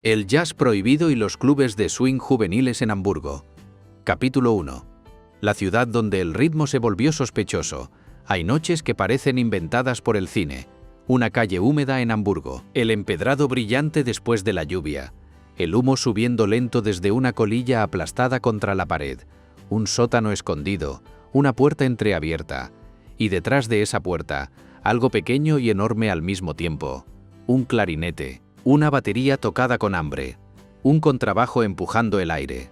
El jazz prohibido y los clubes de swing juveniles en Hamburgo. Capítulo 1. La ciudad donde el ritmo se volvió sospechoso. Hay noches que parecen inventadas por el cine. Una calle húmeda en Hamburgo. El empedrado brillante después de la lluvia. El humo subiendo lento desde una colilla aplastada contra la pared. Un sótano escondido. Una puerta entreabierta. Y detrás de esa puerta, algo pequeño y enorme al mismo tiempo. Un clarinete. Una batería tocada con hambre, un contrabajo empujando el aire.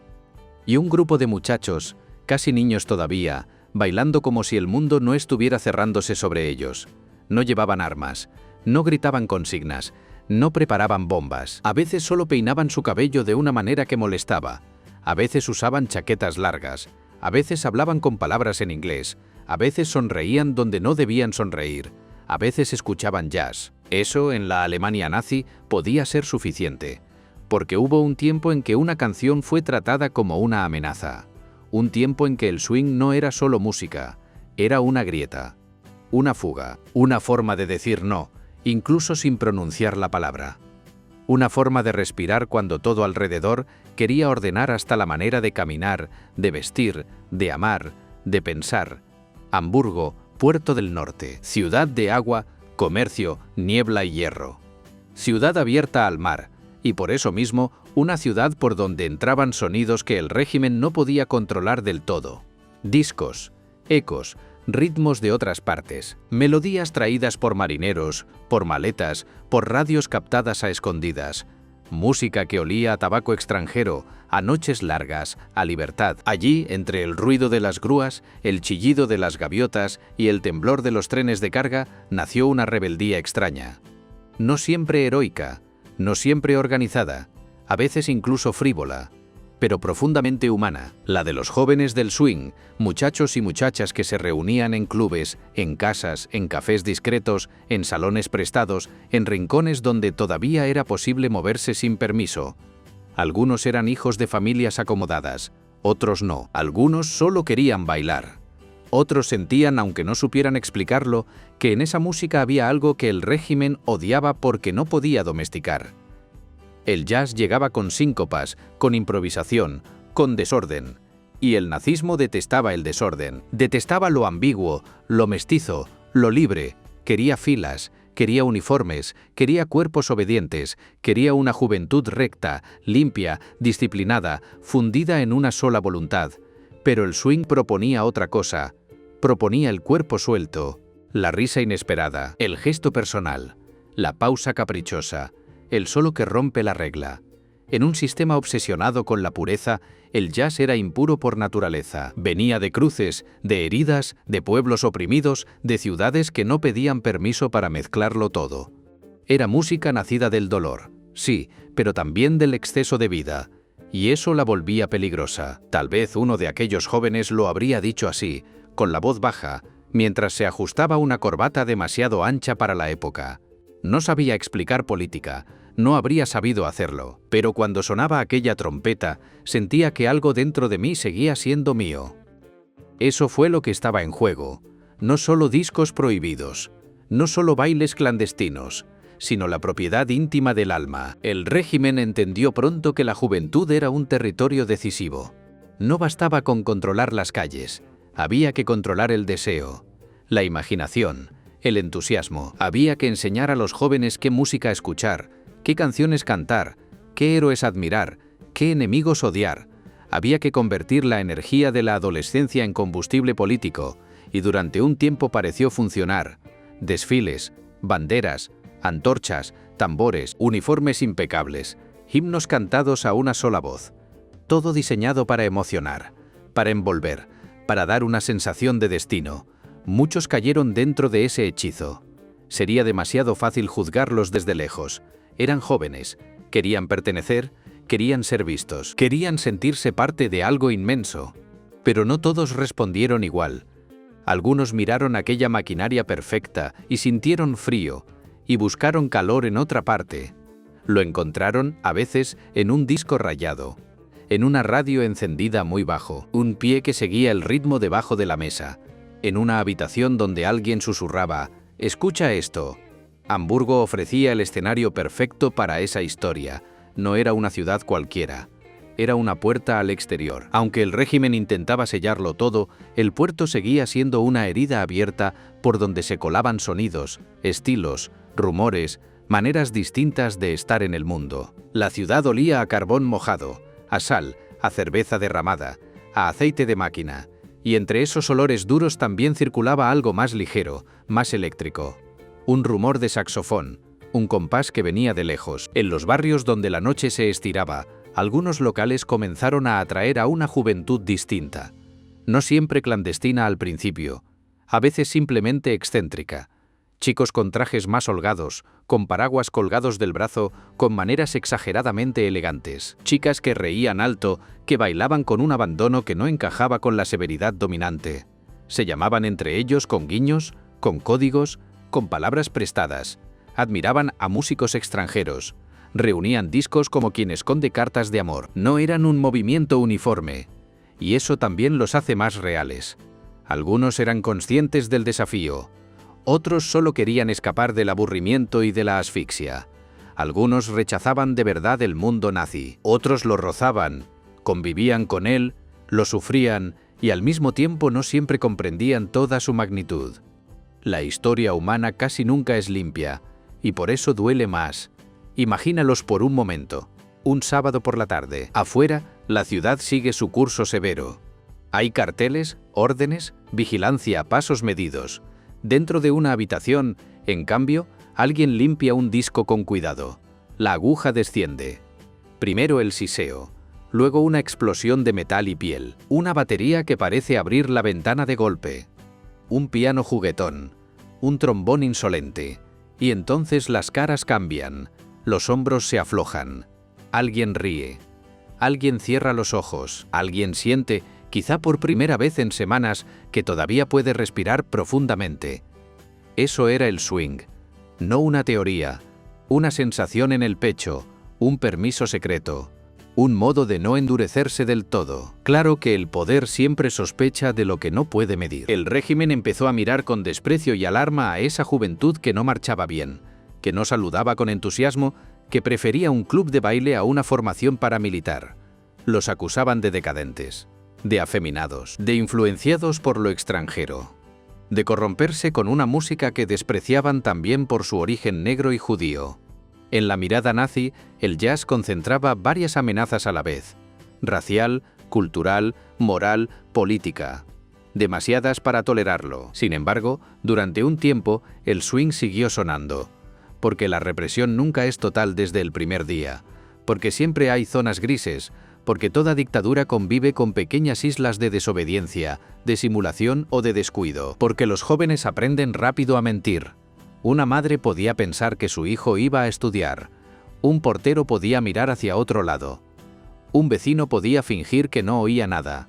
Y un grupo de muchachos, casi niños todavía, bailando como si el mundo no estuviera cerrándose sobre ellos. No llevaban armas, no gritaban consignas, no preparaban bombas. A veces solo peinaban su cabello de una manera que molestaba. A veces usaban chaquetas largas. A veces hablaban con palabras en inglés. A veces sonreían donde no debían sonreír. A veces escuchaban jazz. Eso, en la Alemania nazi, podía ser suficiente, porque hubo un tiempo en que una canción fue tratada como una amenaza, un tiempo en que el swing no era solo música, era una grieta, una fuga, una forma de decir no, incluso sin pronunciar la palabra, una forma de respirar cuando todo alrededor quería ordenar hasta la manera de caminar, de vestir, de amar, de pensar. Hamburgo, puerto del norte, ciudad de agua, comercio, niebla y hierro. Ciudad abierta al mar, y por eso mismo, una ciudad por donde entraban sonidos que el régimen no podía controlar del todo. Discos, ecos, ritmos de otras partes, melodías traídas por marineros, por maletas, por radios captadas a escondidas. Música que olía a tabaco extranjero, a noches largas, a libertad. Allí, entre el ruido de las grúas, el chillido de las gaviotas y el temblor de los trenes de carga, nació una rebeldía extraña. No siempre heroica, no siempre organizada, a veces incluso frívola, pero profundamente humana, la de los jóvenes del swing, muchachos y muchachas que se reunían en clubes, en casas, en cafés discretos, en salones prestados, en rincones donde todavía era posible moverse sin permiso. Algunos eran hijos de familias acomodadas, otros no. Algunos solo querían bailar. Otros sentían, aunque no supieran explicarlo, que en esa música había algo que el régimen odiaba porque no podía domesticar. El jazz llegaba con síncopas, con improvisación, con desorden. Y el nazismo detestaba el desorden, detestaba lo ambiguo, lo mestizo, lo libre. Quería filas, quería uniformes, quería cuerpos obedientes, quería una juventud recta, limpia, disciplinada, fundida en una sola voluntad. Pero el swing proponía otra cosa. Proponía el cuerpo suelto, la risa inesperada, el gesto personal, la pausa caprichosa, el solo que rompe la regla. En un sistema obsesionado con la pureza, el jazz era impuro por naturaleza. Venía de cruces, de heridas, de pueblos oprimidos, de ciudades que no pedían permiso para mezclarlo todo. Era música nacida del dolor, sí, pero también del exceso de vida. Y eso la volvía peligrosa. Tal vez uno de aquellos jóvenes lo habría dicho así, con la voz baja, mientras se ajustaba una corbata demasiado ancha para la época. No sabía explicar política, no habría sabido hacerlo, pero cuando sonaba aquella trompeta, sentía que algo dentro de mí seguía siendo mío. Eso fue lo que estaba en juego, no solo discos prohibidos, no solo bailes clandestinos, sino la propiedad íntima del alma. El régimen entendió pronto que la juventud era un territorio decisivo. No bastaba con controlar las calles, había que controlar el deseo, la imaginación, el entusiasmo. Había que enseñar a los jóvenes qué música escuchar, qué canciones cantar, qué héroes admirar, qué enemigos odiar. Había que convertir la energía de la adolescencia en combustible político, y durante un tiempo pareció funcionar. Desfiles, banderas, antorchas, tambores, uniformes impecables, himnos cantados a una sola voz. Todo diseñado para emocionar, para envolver, para dar una sensación de destino. Muchos cayeron dentro de ese hechizo. Sería demasiado fácil juzgarlos desde lejos. Eran jóvenes, querían pertenecer, querían ser vistos, querían sentirse parte de algo inmenso. Pero no todos respondieron igual. Algunos miraron aquella maquinaria perfecta y sintieron frío, y buscaron calor en otra parte. Lo encontraron, a veces, en un disco rayado, en una radio encendida muy bajo, un pie que seguía el ritmo debajo de la mesa, en una habitación donde alguien susurraba: «Escucha esto». Hamburgo ofrecía el escenario perfecto para esa historia, no era una ciudad cualquiera. Era una puerta al exterior. Aunque el régimen intentaba sellarlo todo, el puerto seguía siendo una herida abierta por donde se colaban sonidos, estilos, rumores, maneras distintas de estar en el mundo. La ciudad olía a carbón mojado, a sal, a cerveza derramada, a aceite de máquina, y entre esos olores duros también circulaba algo más ligero, más eléctrico. Un rumor de saxofón, un compás que venía de lejos. En los barrios donde la noche se estiraba, algunos locales comenzaron a atraer a una juventud distinta. No siempre clandestina al principio, a veces simplemente excéntrica. Chicos con trajes más holgados, con paraguas colgados del brazo, con maneras exageradamente elegantes. Chicas que reían alto, que bailaban con un abandono que no encajaba con la severidad dominante. Se llamaban entre ellos con guiños, con códigos, con palabras prestadas. Admiraban a músicos extranjeros. Reunían discos como quien esconde cartas de amor. No eran un movimiento uniforme, y eso también los hace más reales. Algunos eran conscientes del desafío. Otros solo querían escapar del aburrimiento y de la asfixia. Algunos rechazaban de verdad el mundo nazi. Otros lo rozaban, convivían con él, lo sufrían y al mismo tiempo no siempre comprendían toda su magnitud. La historia humana casi nunca es limpia, y por eso duele más. Imagínalos por un momento. Un sábado por la tarde. Afuera, la ciudad sigue su curso severo. Hay carteles, órdenes, vigilancia, pasos medidos. Dentro de una habitación, en cambio, alguien limpia un disco con cuidado. La aguja desciende. Primero el siseo, luego una explosión de metal y piel, una batería que parece abrir la ventana de golpe, un piano juguetón, un trombón insolente, y entonces las caras cambian, los hombros se aflojan. Alguien ríe, alguien cierra los ojos, alguien siente, quizá por primera vez en semanas, que todavía puede respirar profundamente. Eso era el swing, no una teoría, una sensación en el pecho, un permiso secreto, un modo de no endurecerse del todo. Claro que el poder siempre sospecha de lo que no puede medir. El régimen empezó a mirar con desprecio y alarma a esa juventud que no marchaba bien, que no saludaba con entusiasmo, que prefería un club de baile a una formación paramilitar. Los acusaban de decadentes, de afeminados, de influenciados por lo extranjero, de corromperse con una música que despreciaban también por su origen negro y judío. En la mirada nazi, el jazz concentraba varias amenazas a la vez: racial, cultural, moral, política. Demasiadas para tolerarlo. Sin embargo, durante un tiempo, el swing siguió sonando, porque la represión nunca es total desde el primer día, porque siempre hay zonas grises, porque toda dictadura convive con pequeñas islas de desobediencia, de simulación o de descuido, porque los jóvenes aprenden rápido a mentir. Una madre podía pensar que su hijo iba a estudiar, un portero podía mirar hacia otro lado, un vecino podía fingir que no oía nada,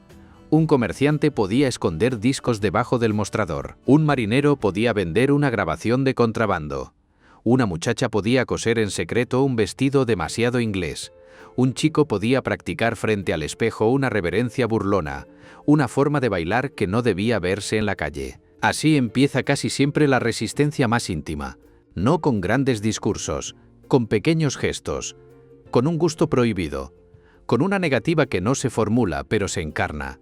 un comerciante podía esconder discos debajo del mostrador, un marinero podía vender una grabación de contrabando, una muchacha podía coser en secreto un vestido demasiado inglés. Un chico podía practicar frente al espejo una reverencia burlona, una forma de bailar que no debía verse en la calle. Así empieza casi siempre la resistencia más íntima, no con grandes discursos, con pequeños gestos, con un gusto prohibido, con una negativa que no se formula pero se encarna.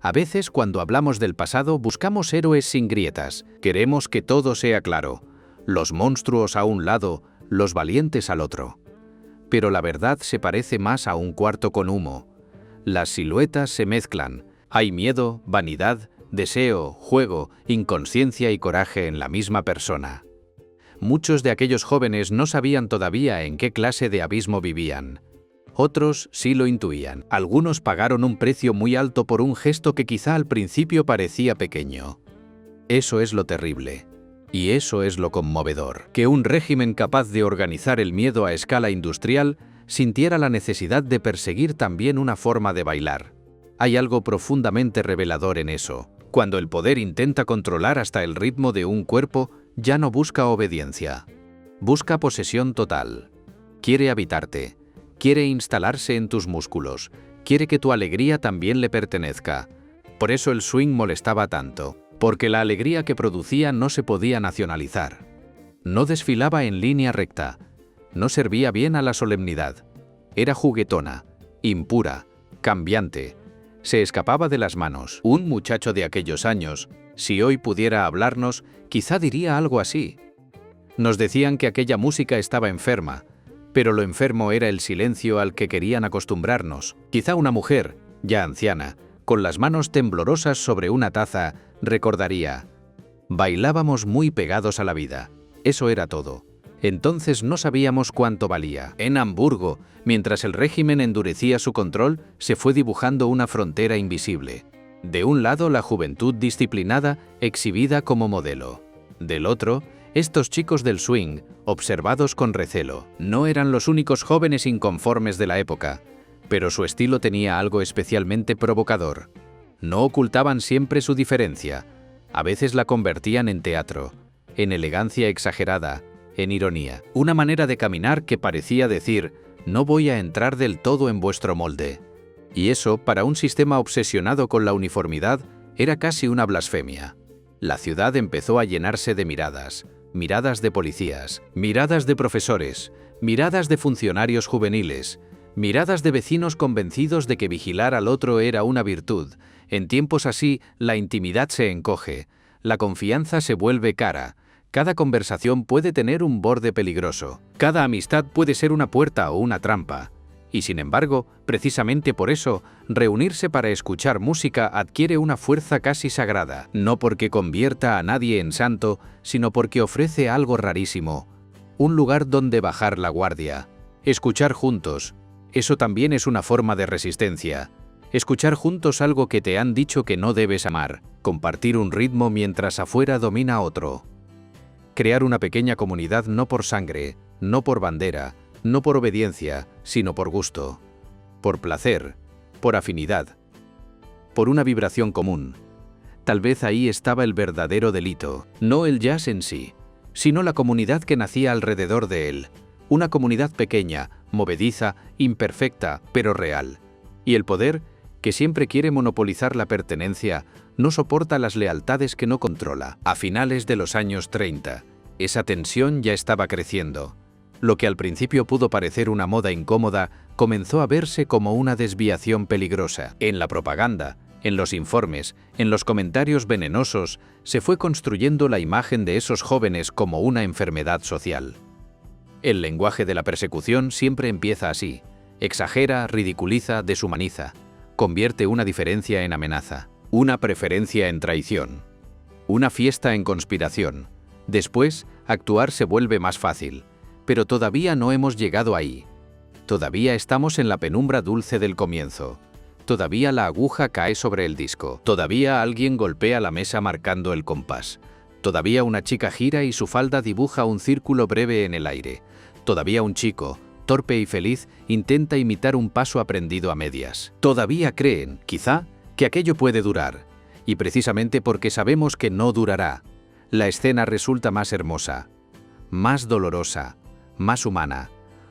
A veces, cuando hablamos del pasado, buscamos héroes sin grietas, queremos que todo sea claro, los monstruos a un lado, los valientes al otro. Pero la verdad se parece más a un cuarto con humo. Las siluetas se mezclan. Hay miedo, vanidad, deseo, juego, inconsciencia y coraje en la misma persona. Muchos de aquellos jóvenes no sabían todavía en qué clase de abismo vivían. Otros sí lo intuían. Algunos pagaron un precio muy alto por un gesto que quizá al principio parecía pequeño. Eso es lo terrible. Y eso es lo conmovedor, que un régimen capaz de organizar el miedo a escala industrial sintiera la necesidad de perseguir también una forma de bailar. Hay algo profundamente revelador en eso. Cuando el poder intenta controlar hasta el ritmo de un cuerpo, ya no busca obediencia. Busca posesión total. Quiere habitarte. Quiere instalarse en tus músculos. Quiere que tu alegría también le pertenezca. Por eso el swing molestaba tanto. Porque la alegría que producía no se podía nacionalizar. No desfilaba en línea recta, no servía bien a la solemnidad, Era juguetona, impura, cambiante. Se escapaba de las manos. Un muchacho de aquellos años, si hoy pudiera hablarnos, quizá diría algo así. Nos decían que aquella música estaba enferma, pero lo enfermo era el silencio al que querían acostumbrarnos. Quizá una mujer, ya anciana, con las manos temblorosas sobre una taza, recordaría: bailábamos muy pegados a la vida. Eso era todo. Entonces no sabíamos cuánto valía. En Hamburgo, mientras el régimen endurecía su control, se fue dibujando una frontera invisible. De un lado, la juventud disciplinada, exhibida como modelo. Del otro, estos chicos del swing, observados con recelo. No eran los únicos jóvenes inconformes de la época, pero su estilo tenía algo especialmente provocador. No ocultaban siempre su diferencia. A veces la convertían en teatro, en elegancia exagerada, en ironía. Una manera de caminar que parecía decir: no voy a entrar del todo en vuestro molde. Y eso, para un sistema obsesionado con la uniformidad, era casi una blasfemia. La ciudad empezó a llenarse de miradas. Miradas de policías, miradas de profesores, miradas de funcionarios juveniles, miradas de vecinos convencidos de que vigilar al otro era una virtud. En tiempos así, la intimidad se encoge, la confianza se vuelve cara. Cada conversación puede tener un borde peligroso. Cada amistad puede ser una puerta o una trampa. Y sin embargo, precisamente por eso, reunirse para escuchar música adquiere una fuerza casi sagrada. No porque convierta a nadie en santo, sino porque ofrece algo rarísimo. Un lugar donde bajar la guardia. Escuchar juntos. Eso también es una forma de resistencia. Escuchar juntos algo que te han dicho que no debes amar. Compartir un ritmo mientras afuera domina otro. Crear una pequeña comunidad no por sangre, no por bandera, no por obediencia, sino por gusto, por placer, por afinidad, por una vibración común. Tal vez ahí estaba el verdadero delito, no el jazz en sí, sino la comunidad que nacía alrededor de él, una comunidad pequeña, movediza, imperfecta, pero real. Y el poder, que siempre quiere monopolizar la pertenencia, no soporta las lealtades que no controla. A finales de los años 30, esa tensión ya estaba creciendo. Lo que al principio pudo parecer una moda incómoda, comenzó a verse como una desviación peligrosa. En la propaganda, en los informes, en los comentarios venenosos, se fue construyendo la imagen de esos jóvenes como una enfermedad social. El lenguaje de la persecución siempre empieza así: exagera, ridiculiza, deshumaniza, convierte una diferencia en amenaza, una preferencia en traición, una fiesta en conspiración. Después, actuar se vuelve más fácil. Pero todavía no hemos llegado ahí. Todavía estamos en la penumbra dulce del comienzo. Todavía la aguja cae sobre el disco. Todavía alguien golpea la mesa marcando el compás. Todavía una chica gira y su falda dibuja un círculo breve en el aire. Todavía un chico, torpe y feliz, intenta imitar un paso aprendido a medias. Todavía creen, quizá, que aquello puede durar. Y precisamente porque sabemos que no durará, la escena resulta más hermosa, más dolorosa, más humana,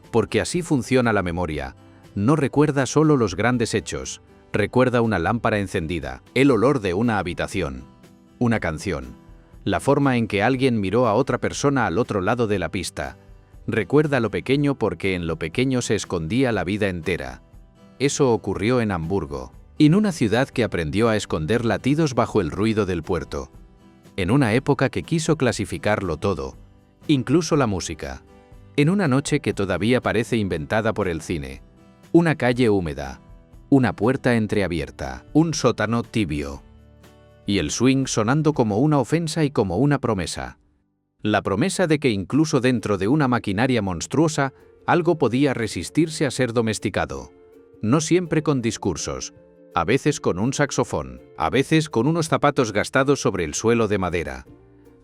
porque así funciona la memoria. No recuerda solo los grandes hechos, recuerda una lámpara encendida, el olor de una habitación, una canción, la forma en que alguien miró a otra persona al otro lado de la pista. Recuerda lo pequeño porque en lo pequeño se escondía la vida entera. Eso ocurrió en Hamburgo, en una ciudad que aprendió a esconder latidos bajo el ruido del puerto, en una época que quiso clasificarlo todo, incluso la música. En una noche que todavía parece inventada por el cine, una calle húmeda, una puerta entreabierta, un sótano tibio, y el swing sonando como una ofensa y como una promesa. La promesa de que incluso dentro de una maquinaria monstruosa, algo podía resistirse a ser domesticado. No siempre con discursos, a veces con un saxofón, a veces con unos zapatos gastados sobre el suelo de madera,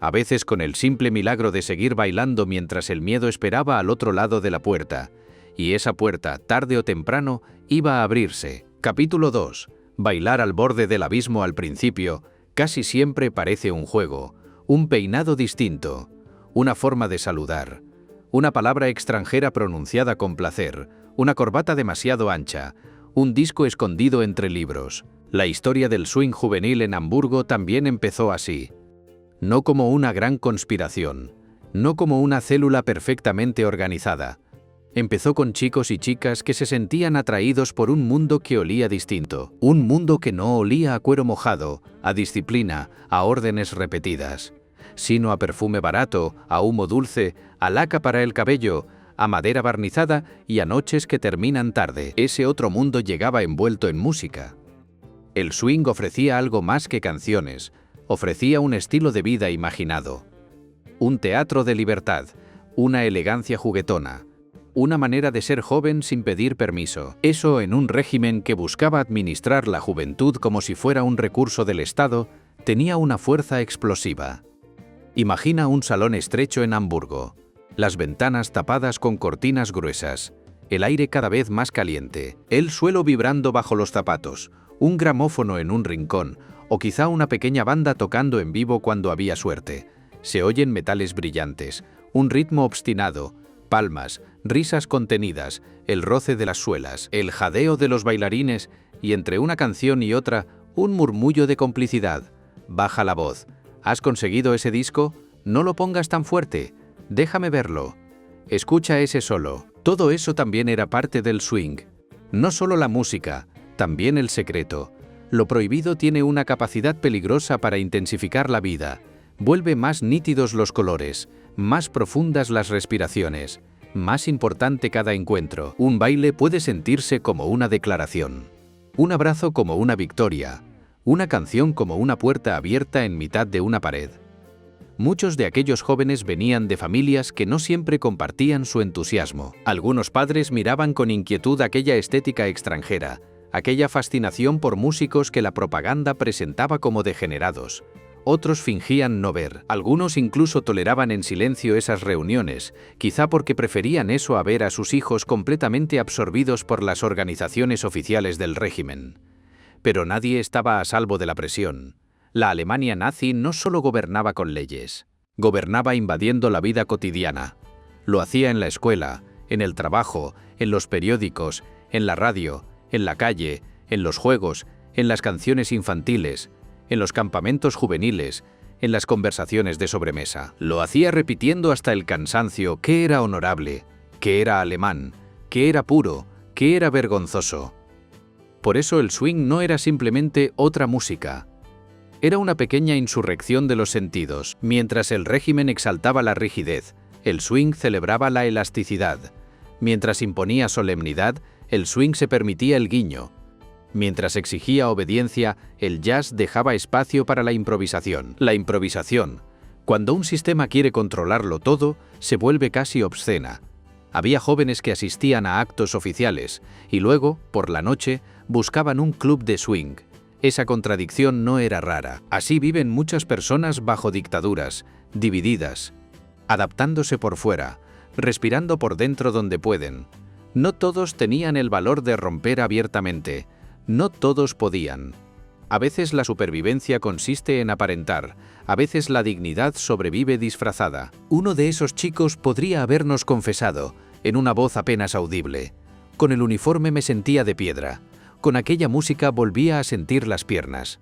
a veces con el simple milagro de seguir bailando mientras el miedo esperaba al otro lado de la puerta, y esa puerta, tarde o temprano, iba a abrirse. Capítulo 2. Bailar al borde del abismo. Al principio, casi siempre parece un juego, un peinado distinto, una forma de saludar, una palabra extranjera pronunciada con placer, una corbata demasiado ancha, un disco escondido entre libros. La historia del swing juvenil en Hamburgo también empezó así. No como una gran conspiración, no como una célula perfectamente organizada. Empezó con chicos y chicas que se sentían atraídos por un mundo que olía distinto, un mundo que no olía a cuero mojado, a disciplina, a órdenes repetidas, sino a perfume barato, a humo dulce, a laca para el cabello, a madera barnizada y a noches que terminan tarde. Ese otro mundo llegaba envuelto en música. El swing ofrecía algo más que canciones, ofrecía un estilo de vida imaginado, un teatro de libertad, una elegancia juguetona, una manera de ser joven sin pedir permiso. Eso en un régimen que buscaba administrar la juventud como si fuera un recurso del Estado, tenía una fuerza explosiva. Imagina un salón estrecho en Hamburgo, las ventanas tapadas con cortinas gruesas, el aire cada vez más caliente, el suelo vibrando bajo los zapatos, un gramófono en un rincón, o quizá una pequeña banda tocando en vivo cuando había suerte. Se oyen metales brillantes, un ritmo obstinado, palmas, risas contenidas, el roce de las suelas, el jadeo de los bailarines y entre una canción y otra, un murmullo de complicidad. Baja la voz. ¿Has conseguido ese disco? No lo pongas tan fuerte. Déjame verlo. Escucha ese solo. Todo eso también era parte del swing. No solo la música, también el secreto. Lo prohibido tiene una capacidad peligrosa para intensificar la vida. Vuelve más nítidos los colores, más profundas las respiraciones, más importante cada encuentro. Un baile puede sentirse como una declaración, un abrazo como una victoria, una canción como una puerta abierta en mitad de una pared. Muchos de aquellos jóvenes venían de familias que no siempre compartían su entusiasmo. Algunos padres miraban con inquietud aquella estética extranjera, aquella fascinación por músicos que la propaganda presentaba como degenerados. Otros fingían no ver. Algunos incluso toleraban en silencio esas reuniones, quizá porque preferían eso a ver a sus hijos completamente absorbidos por las organizaciones oficiales del régimen. Pero nadie estaba a salvo de la presión. La Alemania nazi no solo gobernaba con leyes, gobernaba invadiendo la vida cotidiana. Lo hacía en la escuela, en el trabajo, en los periódicos, en la radio, en la calle, en los juegos, en las canciones infantiles, en los campamentos juveniles, en las conversaciones de sobremesa. Lo hacía repitiendo hasta el cansancio qué era honorable, qué era alemán, qué era puro, qué era vergonzoso. Por eso el swing no era simplemente otra música. Era una pequeña insurrección de los sentidos. Mientras el régimen exaltaba la rigidez, el swing celebraba la elasticidad. Mientras imponía solemnidad, el swing se permitía el guiño. Mientras exigía obediencia, el jazz dejaba espacio para la improvisación. La improvisación, cuando un sistema quiere controlarlo todo, se vuelve casi obscena. Había jóvenes que asistían a actos oficiales y luego, por la noche, buscaban un club de swing. Esa contradicción no era rara. Así viven muchas personas bajo dictaduras, divididas, adaptándose por fuera, respirando por dentro donde pueden. No todos tenían el valor de romper abiertamente. No todos podían. A veces la supervivencia consiste en aparentar, a veces la dignidad sobrevive disfrazada. Uno de esos chicos podría habernos confesado, en una voz apenas audible: con el uniforme me sentía de piedra, con aquella música volvía a sentir las piernas.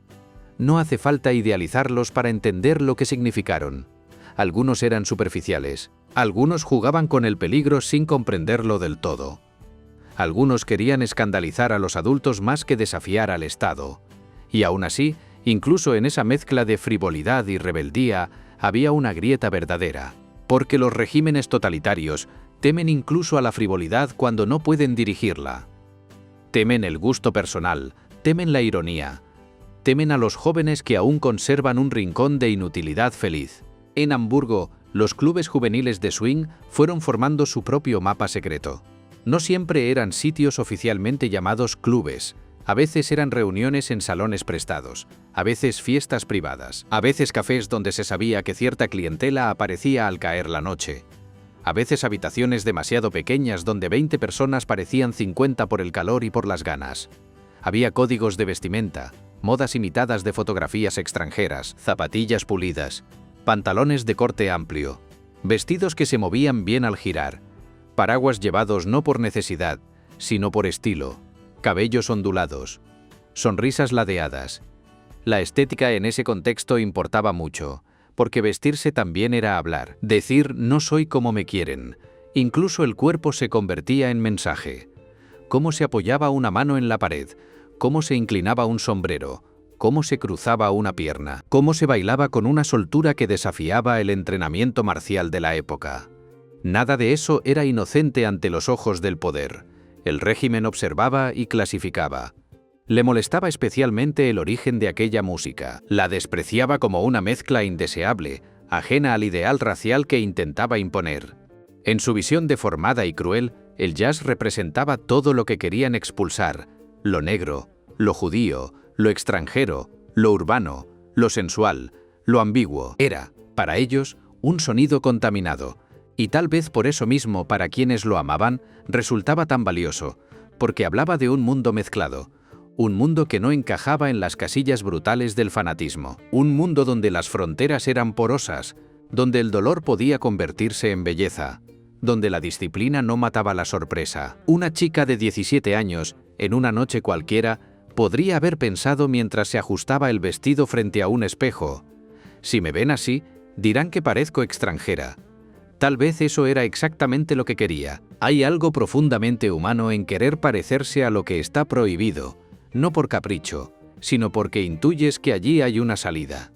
No hace falta idealizarlos para entender lo que significaron. Algunos eran superficiales, algunos jugaban con el peligro sin comprenderlo del todo. Algunos querían escandalizar a los adultos más que desafiar al Estado. Y aún así, incluso en esa mezcla de frivolidad y rebeldía, había una grieta verdadera. Porque los regímenes totalitarios temen incluso a la frivolidad cuando no pueden dirigirla. Temen el gusto personal, temen la ironía, temen a los jóvenes que aún conservan un rincón de inutilidad feliz. En Hamburgo, los clubes juveniles de swing fueron formando su propio mapa secreto. No siempre eran sitios oficialmente llamados clubes, a veces eran reuniones en salones prestados, a veces fiestas privadas, a veces cafés donde se sabía que cierta clientela aparecía al caer la noche, a veces habitaciones demasiado pequeñas donde 20 personas parecían 50 por el calor y por las ganas. Había códigos de vestimenta, modas imitadas de fotografías extranjeras, zapatillas pulidas, pantalones de corte amplio, vestidos que se movían bien al girar, paraguas llevados no por necesidad, sino por estilo, cabellos ondulados, sonrisas ladeadas. La estética en ese contexto importaba mucho, porque vestirse también era hablar, decir no soy como me quieren, Incluso el cuerpo se convertía en mensaje. Cómo se apoyaba una mano en la pared, cómo se inclinaba un sombrero, cómo se cruzaba una pierna, cómo se bailaba con una soltura que desafiaba el entrenamiento marcial de la época. Nada de eso era inocente ante los ojos del poder. El régimen observaba y clasificaba. Le molestaba especialmente el origen de aquella música. La despreciaba como una mezcla indeseable, ajena al ideal racial que intentaba imponer. En su visión deformada y cruel, el jazz representaba todo lo que querían expulsar: lo negro, lo judío, lo extranjero, lo urbano, lo sensual, lo ambiguo. Era, para ellos, un sonido contaminado, y tal vez por eso mismo para quienes lo amaban resultaba tan valioso, porque hablaba de un mundo mezclado, un mundo que no encajaba en las casillas brutales del fanatismo, un mundo donde las fronteras eran porosas, donde el dolor podía convertirse en belleza, donde la disciplina no mataba la sorpresa. Una chica de 17 años, en una noche cualquiera, podría haber pensado mientras se ajustaba el vestido frente a un espejo: si me ven así, dirán que parezco extranjera. Tal vez eso era exactamente lo que quería. Hay algo profundamente humano en querer parecerse a lo que está prohibido, no por capricho, sino porque intuyes que allí hay una salida.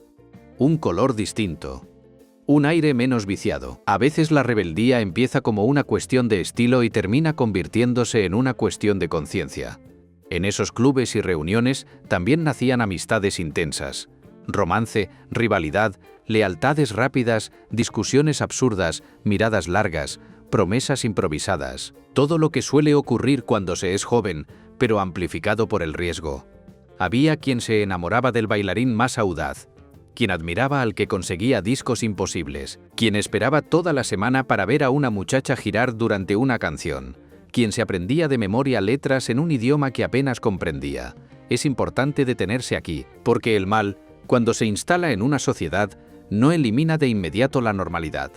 Un color distinto. Un aire menos viciado. A veces la rebeldía empieza como una cuestión de estilo y termina convirtiéndose en una cuestión de conciencia. En esos clubes y reuniones también nacían amistades intensas. Romance, rivalidad, lealtades rápidas, discusiones absurdas, miradas largas, promesas improvisadas. Todo lo que suele ocurrir cuando se es joven, pero amplificado por el riesgo. Había quien se enamoraba del bailarín más audaz, quien admiraba al que conseguía discos imposibles, quien esperaba toda la semana para ver a una muchacha girar durante una canción, quien se aprendía de memoria letras en un idioma que apenas comprendía. Es importante detenerse aquí, porque el mal, cuando se instala en una sociedad, no elimina de inmediato la normalidad.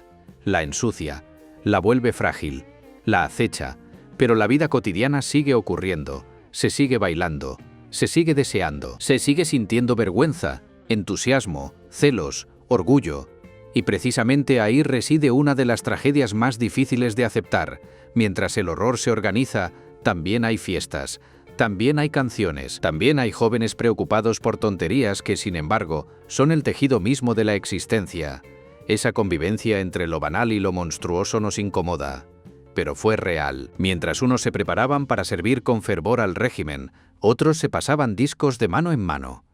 La ensucia, la vuelve frágil, la acecha, pero la vida cotidiana sigue ocurriendo, se sigue bailando, se sigue deseando, se sigue sintiendo vergüenza, entusiasmo, celos, orgullo. Y precisamente ahí reside una de las tragedias más difíciles de aceptar. Mientras el horror se organiza, también hay fiestas, también hay canciones, también hay jóvenes preocupados por tonterías que, sin embargo, son el tejido mismo de la existencia. Esa convivencia entre lo banal y lo monstruoso nos incomoda. Pero fue real. Mientras unos se preparaban para servir con fervor al régimen, otros se pasaban discos de mano en mano.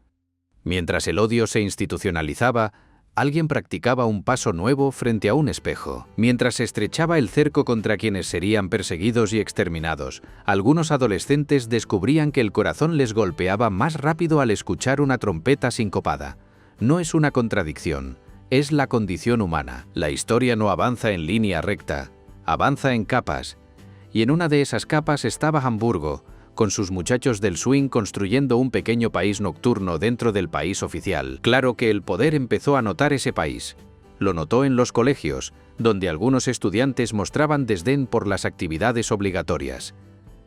Mientras el odio se institucionalizaba, alguien practicaba un paso nuevo frente a un espejo. Mientras se estrechaba el cerco contra quienes serían perseguidos y exterminados, algunos adolescentes descubrían que el corazón les golpeaba más rápido al escuchar una trompeta sincopada. No es una contradicción, es la condición humana. La historia no avanza en línea recta, avanza en capas. Y en una de esas capas estaba Hamburgo, con sus muchachos del swing construyendo un pequeño país nocturno dentro del país oficial. Claro que el poder empezó a notar ese país. Lo notó en los colegios, donde algunos estudiantes mostraban desdén por las actividades obligatorias.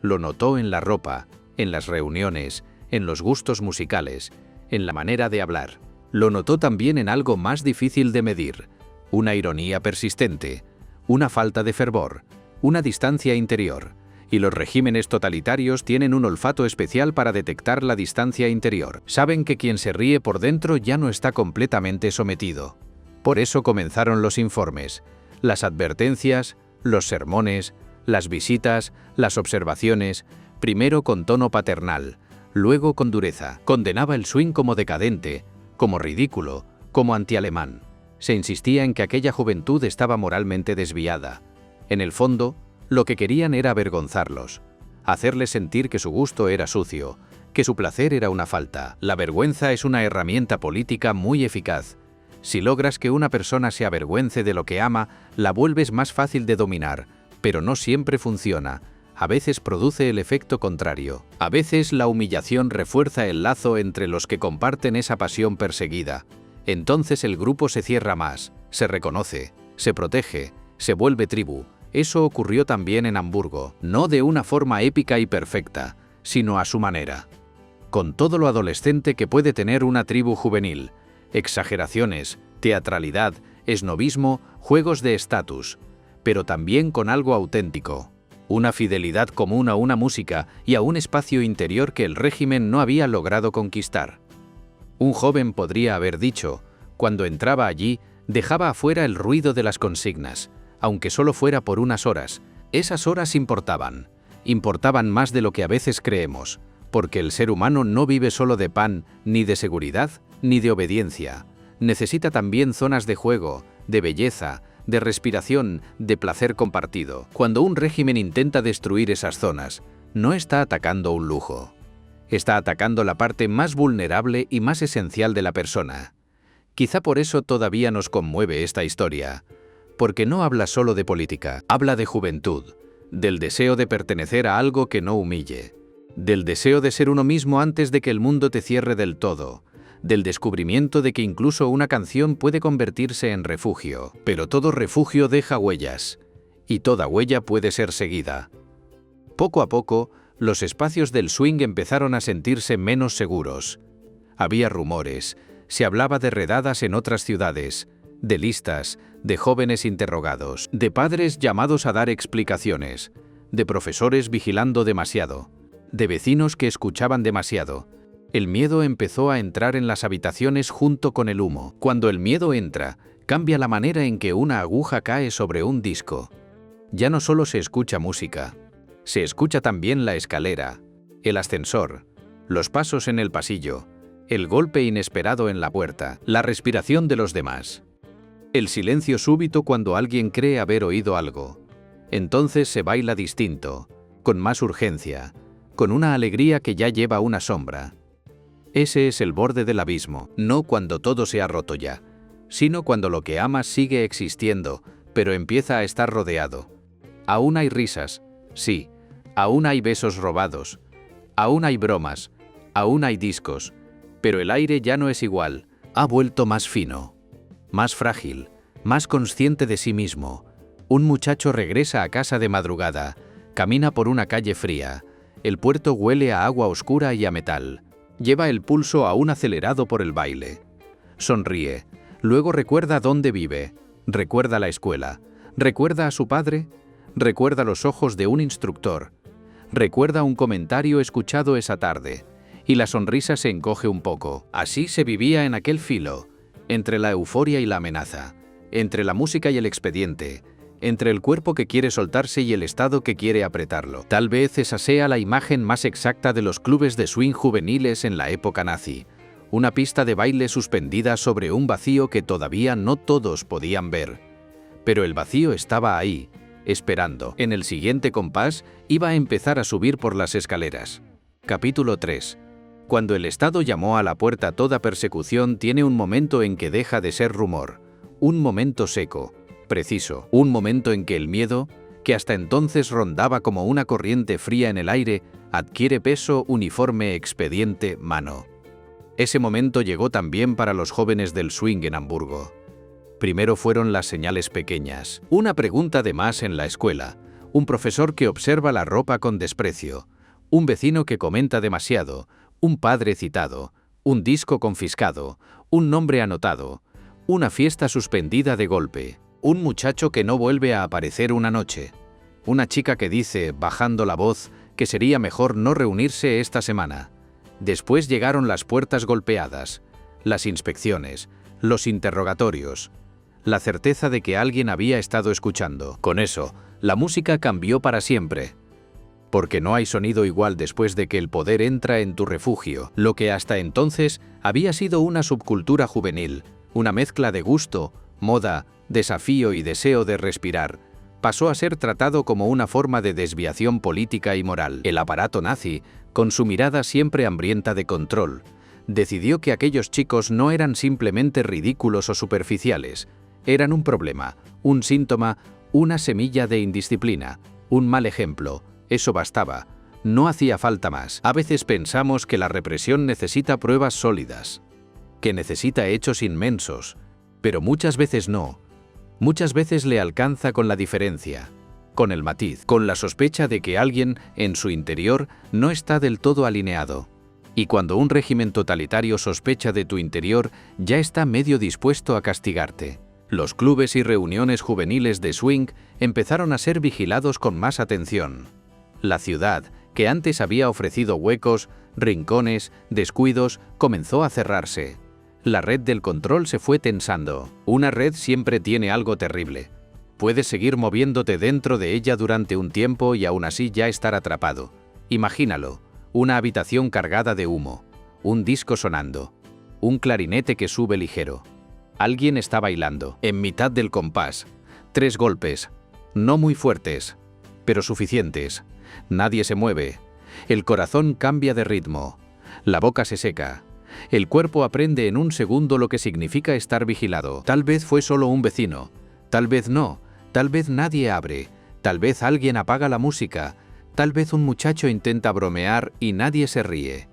Lo notó en la ropa, en las reuniones, en los gustos musicales, en la manera de hablar. Lo notó también en algo más difícil de medir: una ironía persistente, una falta de fervor, una distancia interior. Y los regímenes totalitarios tienen un olfato especial para detectar la distancia interior. Saben que quien se ríe por dentro ya no está completamente sometido. Por eso comenzaron los informes, las advertencias, los sermones, las visitas, las observaciones, primero con tono paternal, luego con dureza. Condenaba el swing como decadente, como ridículo, como antialemán. Se insistía en que aquella juventud estaba moralmente desviada. En el fondo, lo que querían era avergonzarlos, hacerles sentir que su gusto era sucio, que su placer era una falta. La vergüenza es una herramienta política muy eficaz. Si logras que una persona se avergüence de lo que ama, la vuelves más fácil de dominar, pero no siempre funciona. A veces produce el efecto contrario. A veces la humillación refuerza el lazo entre los que comparten esa pasión perseguida. Entonces el grupo se cierra más, se reconoce, se protege, se vuelve tribu. Eso ocurrió también en Hamburgo, no de una forma épica y perfecta, sino a su manera. Con todo lo adolescente que puede tener una tribu juvenil: exageraciones, teatralidad, esnobismo, juegos de estatus. pero también con algo auténtico, una fidelidad común a una música y a un espacio interior que el régimen no había logrado conquistar. Un joven podría haber dicho, cuando entraba allí, dejaba afuera el ruido de las consignas, aunque solo fuera por unas horas. Esas horas importaban más de lo que a veces creemos, porque el ser humano no vive solo de pan, ni de seguridad, ni de obediencia. Necesita también zonas de juego, de belleza, de respiración, de placer compartido. Cuando un régimen intenta destruir esas zonas, no está atacando un lujo. Está atacando la parte más vulnerable y más esencial de la persona. Quizá por eso todavía nos conmueve esta historia, porque no habla solo de política, habla de juventud, del deseo de pertenecer a algo que no humille, del deseo de ser uno mismo antes de que el mundo te cierre del todo, del descubrimiento de que incluso una canción puede convertirse en refugio, pero todo refugio deja huellas, y toda huella puede ser seguida. Poco a poco, los espacios del swing empezaron a sentirse menos seguros. Había rumores, se hablaba de redadas en otras ciudades, de listas, de jóvenes interrogados, de padres llamados a dar explicaciones, de profesores vigilando demasiado, de vecinos que escuchaban demasiado. El miedo empezó a entrar en las habitaciones junto con el humo. Cuando el miedo entra, cambia la manera en que una aguja cae sobre un disco. Ya no solo se escucha música, se escucha también la escalera, el ascensor, los pasos en el pasillo, el golpe inesperado en la puerta, la respiración de los demás. El silencio súbito cuando alguien cree haber oído algo. Entonces se baila distinto, con más urgencia, con una alegría que ya lleva una sombra. Ese es el borde del abismo, no cuando todo se ha roto ya, sino cuando lo que amas sigue existiendo, pero empieza a estar rodeado. Aún hay risas, sí, aún hay besos robados, aún hay bromas, aún hay discos, pero el aire ya no es igual, ha vuelto más fino, más frágil, más consciente de sí mismo. Un muchacho regresa a casa de madrugada, camina por una calle fría, el puerto huele a agua oscura y a metal. Lleva el pulso aún acelerado por el baile. Sonríe, luego recuerda dónde vive, recuerda la escuela, recuerda a su padre, recuerda los ojos de un instructor, recuerda un comentario escuchado esa tarde, y la sonrisa se encoge un poco. Así se vivía en aquel filo, entre la euforia y la amenaza, entre la música y el expediente, entre el cuerpo que quiere soltarse y el estado que quiere apretarlo. Tal vez esa sea la imagen más exacta de los clubes de swing juveniles en la época nazi, una pista de baile suspendida sobre un vacío que todavía no todos podían ver. Pero el vacío estaba ahí, esperando. En el siguiente compás iba a empezar a subir por las escaleras. Capítulo 3. Cuando el Estado llamó a la puerta, toda persecución tiene un momento en que deja de ser rumor, un momento seco, preciso, un momento en que el miedo, que hasta entonces rondaba como una corriente fría en el aire, adquiere peso, uniforme, expediente, mano. Ese momento llegó también para los jóvenes del swing en Hamburgo. Primero fueron las señales pequeñas, una pregunta de más en la escuela, un profesor que observa la ropa con desprecio, un vecino que comenta demasiado, un padre citado, un disco confiscado, un nombre anotado, una fiesta suspendida de golpe, un muchacho que no vuelve a aparecer una noche, una chica que dice, bajando la voz, que sería mejor no reunirse esta semana. Después llegaron las puertas golpeadas, las inspecciones, los interrogatorios, la certeza de que alguien había estado escuchando. Con eso, la música cambió para siempre. Porque no hay sonido igual después de que el poder entra en tu refugio. Lo que hasta entonces había sido una subcultura juvenil, una mezcla de gusto, moda, desafío y deseo de respirar, pasó a ser tratado como una forma de desviación política y moral. El aparato nazi, con su mirada siempre hambrienta de control, decidió que aquellos chicos no eran simplemente ridículos o superficiales, eran un problema, un síntoma, una semilla de indisciplina, un mal ejemplo. Eso bastaba, no hacía falta más. A veces pensamos que la represión necesita pruebas sólidas, que necesita hechos inmensos, pero muchas veces no. Muchas veces le alcanza con la diferencia, con el matiz, con la sospecha de que alguien, en su interior, no está del todo alineado. Y cuando un régimen totalitario sospecha de tu interior, ya está medio dispuesto a castigarte. Los clubes y reuniones juveniles de swing empezaron a ser vigilados con más atención. La ciudad, que antes había ofrecido huecos, rincones, descuidos, comenzó a cerrarse. La red del control se fue tensando. Una red siempre tiene algo terrible. Puedes seguir moviéndote dentro de ella durante un tiempo y aún así ya estar atrapado. Imagínalo, una habitación cargada de humo, un disco sonando, un clarinete que sube ligero. Alguien está bailando, en mitad del compás. 3 golpes, no muy fuertes, pero suficientes. Nadie se mueve. El corazón cambia de ritmo. La boca se seca. El cuerpo aprende en un segundo lo que significa estar vigilado. Tal vez fue solo un vecino. Tal vez no. Tal vez nadie abre. Tal vez alguien apaga la música. Tal vez un muchacho intenta bromear y nadie se ríe.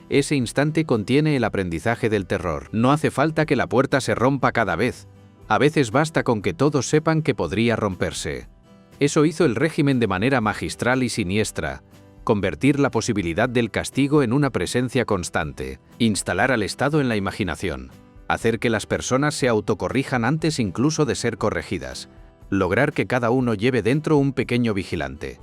Ese instante contiene el aprendizaje del terror. No hace falta que la puerta se rompa cada vez. A veces basta con que todos sepan que podría romperse. Eso hizo el régimen de manera magistral y siniestra. Convertir la posibilidad del castigo en una presencia constante. Instalar al Estado en la imaginación. Hacer que las personas se autocorrijan antes incluso de ser corregidas. Lograr que cada uno lleve dentro un pequeño vigilante.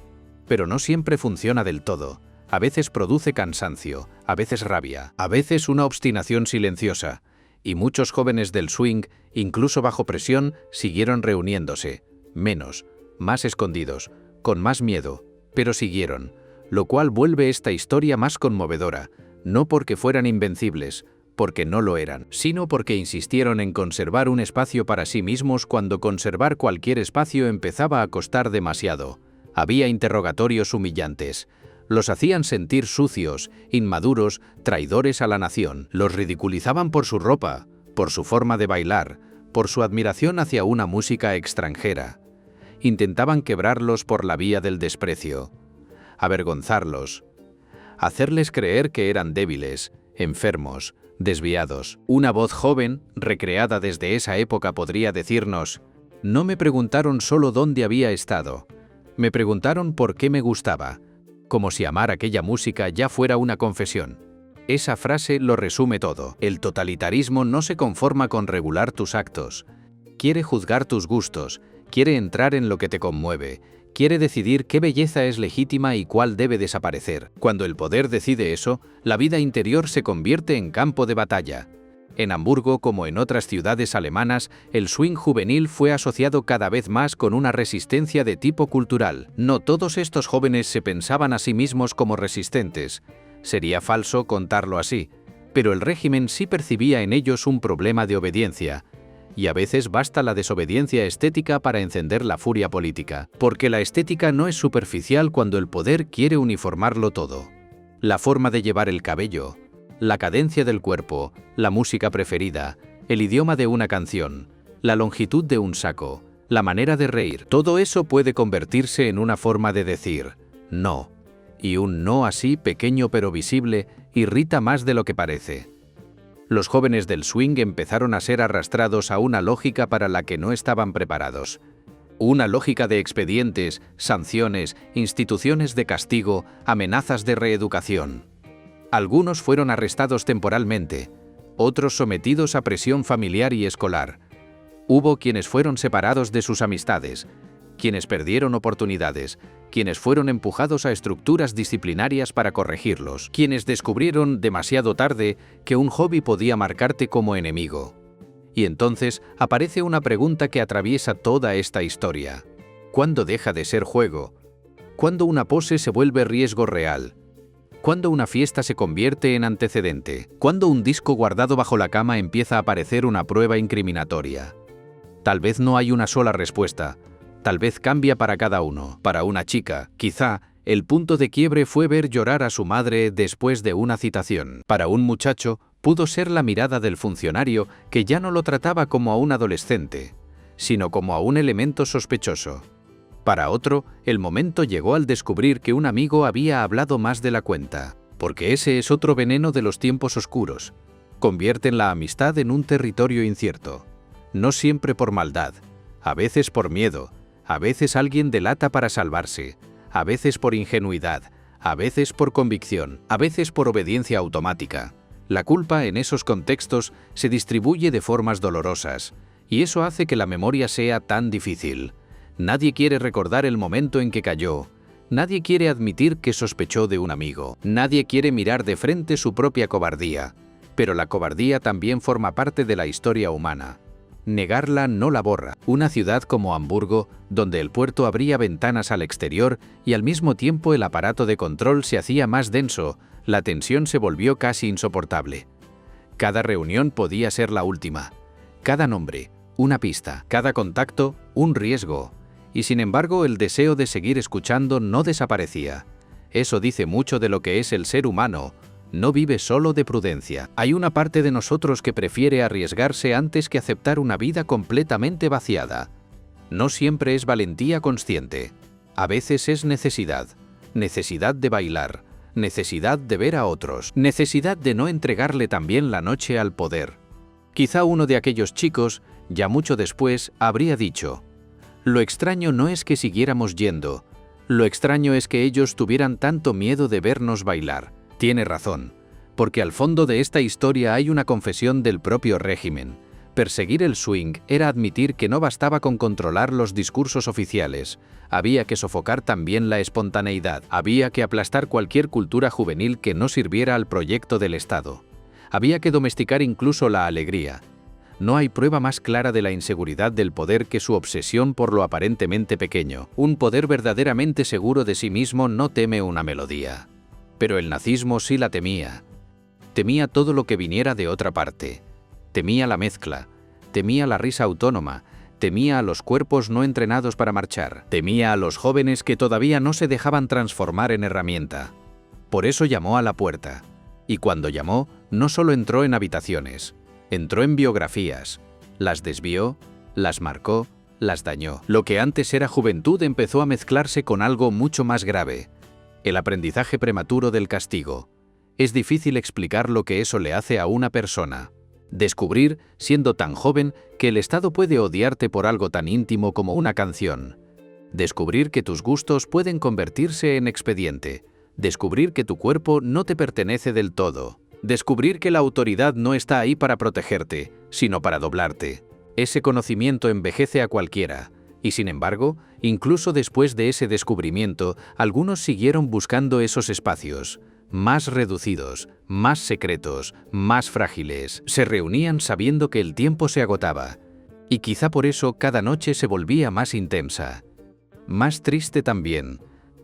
Pero no siempre funciona del todo. A veces produce cansancio, a veces rabia, a veces una obstinación silenciosa. Y muchos jóvenes del swing, incluso bajo presión, siguieron reuniéndose. Menos, más escondidos, con más miedo, pero siguieron. Lo cual vuelve esta historia más conmovedora, no porque fueran invencibles, porque no lo eran, sino porque insistieron en conservar un espacio para sí mismos cuando conservar cualquier espacio empezaba a costar demasiado. Había interrogatorios humillantes. Los hacían sentir sucios, inmaduros, traidores a la nación. Los ridiculizaban por su ropa, por su forma de bailar, por su admiración hacia una música extranjera. Intentaban quebrarlos por la vía del desprecio. Avergonzarlos. Hacerles creer que eran débiles, enfermos, desviados. Una voz joven, recreada desde esa época, podría decirnos: no me preguntaron solo dónde había estado. Me preguntaron por qué me gustaba. Como si amar aquella música ya fuera una confesión. Esa frase lo resume todo. El totalitarismo no se conforma con regular tus actos. Quiere juzgar tus gustos, quiere entrar en lo que te conmueve, quiere decidir qué belleza es legítima y cuál debe desaparecer. Cuando el poder decide eso, la vida interior se convierte en campo de batalla. En Hamburgo, como en otras ciudades alemanas, el swing juvenil fue asociado cada vez más con una resistencia de tipo cultural. No todos estos jóvenes se pensaban a sí mismos como resistentes. Sería falso contarlo así, pero el régimen sí percibía en ellos un problema de obediencia. Y a veces basta la desobediencia estética para encender la furia política. Porque la estética no es superficial cuando el poder quiere uniformarlo todo. La forma de llevar el cabello, la cadencia del cuerpo, la música preferida, el idioma de una canción, la longitud de un saco, la manera de reír, todo eso puede convertirse en una forma de decir no. Y un no así, pequeño pero visible, irrita más de lo que parece. Los jóvenes del swing empezaron a ser arrastrados a una lógica para la que no estaban preparados. Una lógica de expedientes, sanciones, instituciones de castigo, amenazas de reeducación. Algunos fueron arrestados temporalmente, otros sometidos a presión familiar y escolar. Hubo quienes fueron separados de sus amistades, quienes perdieron oportunidades, quienes fueron empujados a estructuras disciplinarias para corregirlos, quienes descubrieron demasiado tarde que un hobby podía marcarte como enemigo. Y entonces aparece una pregunta que atraviesa toda esta historia. ¿Cuándo deja de ser juego? ¿Cuándo una pose se vuelve riesgo real? ¿Cuándo una fiesta se convierte en antecedente? ¿Cuándo un disco guardado bajo la cama empieza a parecer una prueba incriminatoria? Tal vez no hay una sola respuesta. Tal vez cambia para cada uno. Para una chica, quizá, el punto de quiebre fue ver llorar a su madre después de una citación. Para un muchacho, pudo ser la mirada del funcionario que ya no lo trataba como a un adolescente, sino como a un elemento sospechoso. Para otro, el momento llegó al descubrir que un amigo había hablado más de la cuenta, porque ese es otro veneno de los tiempos oscuros. Convierten la amistad en un territorio incierto. No siempre por maldad, a veces por miedo, a veces alguien delata para salvarse, a veces por ingenuidad, a veces por convicción, a veces por obediencia automática. La culpa en esos contextos se distribuye de formas dolorosas, Y eso hace que la memoria sea tan difícil. Nadie quiere recordar el momento en que cayó. Nadie quiere admitir que sospechó de un amigo. Nadie quiere mirar de frente su propia cobardía. Pero la cobardía también forma parte de la historia humana. Negarla no la borra. Una ciudad como Hamburgo, donde el puerto abría ventanas al exterior y al mismo tiempo el aparato de control se hacía más denso, la tensión se volvió casi insoportable. Cada reunión podía ser la última. Cada nombre, una pista. Cada contacto, un riesgo. Y sin embargo, el deseo de seguir escuchando no desaparecía. Eso dice mucho de lo que es el ser humano. No vive solo de prudencia. Hay una parte de nosotros que prefiere arriesgarse antes que aceptar una vida completamente vaciada. No siempre es valentía consciente. A veces es necesidad. Necesidad de bailar. Necesidad de ver a otros. Necesidad de no entregarle también la noche al poder. Quizá uno de aquellos chicos, ya mucho después, habría dicho: lo extraño no es que siguiéramos yendo. Lo extraño es que ellos tuvieran tanto miedo de vernos bailar. Tiene razón, porque al fondo de esta historia hay una confesión del propio régimen. Perseguir el swing era admitir que no bastaba con controlar los discursos oficiales, había que sofocar también la espontaneidad, había que aplastar cualquier cultura juvenil que no sirviera al proyecto del Estado. Había que domesticar incluso la alegría. No hay prueba más clara de la inseguridad del poder que su obsesión por lo aparentemente pequeño. Un poder verdaderamente seguro de sí mismo no teme una melodía. Pero el nazismo sí la temía. Temía todo lo que viniera de otra parte. Temía la mezcla, temía la risa autónoma, temía a los cuerpos no entrenados para marchar, temía a los jóvenes que todavía no se dejaban transformar en herramienta. Por eso llamó a la puerta. Y cuando llamó, no solo entró en habitaciones, entró en biografías, las desvió, las marcó, las dañó. Lo que antes era juventud empezó a mezclarse con algo mucho más grave. El aprendizaje prematuro del castigo. Es difícil explicar lo que eso le hace a una persona. Descubrir, siendo tan joven, que el Estado puede odiarte por algo tan íntimo como una canción. Descubrir que tus gustos pueden convertirse en expediente. Descubrir que tu cuerpo no te pertenece del todo. Descubrir que la autoridad no está ahí para protegerte, sino para doblarte. Ese conocimiento envejece a cualquiera. Y sin embargo, incluso después de ese descubrimiento, algunos siguieron buscando esos espacios, más reducidos, más secretos, más frágiles. Se reunían sabiendo que el tiempo se agotaba. Y quizá por eso cada noche se volvía más intensa. Más triste también,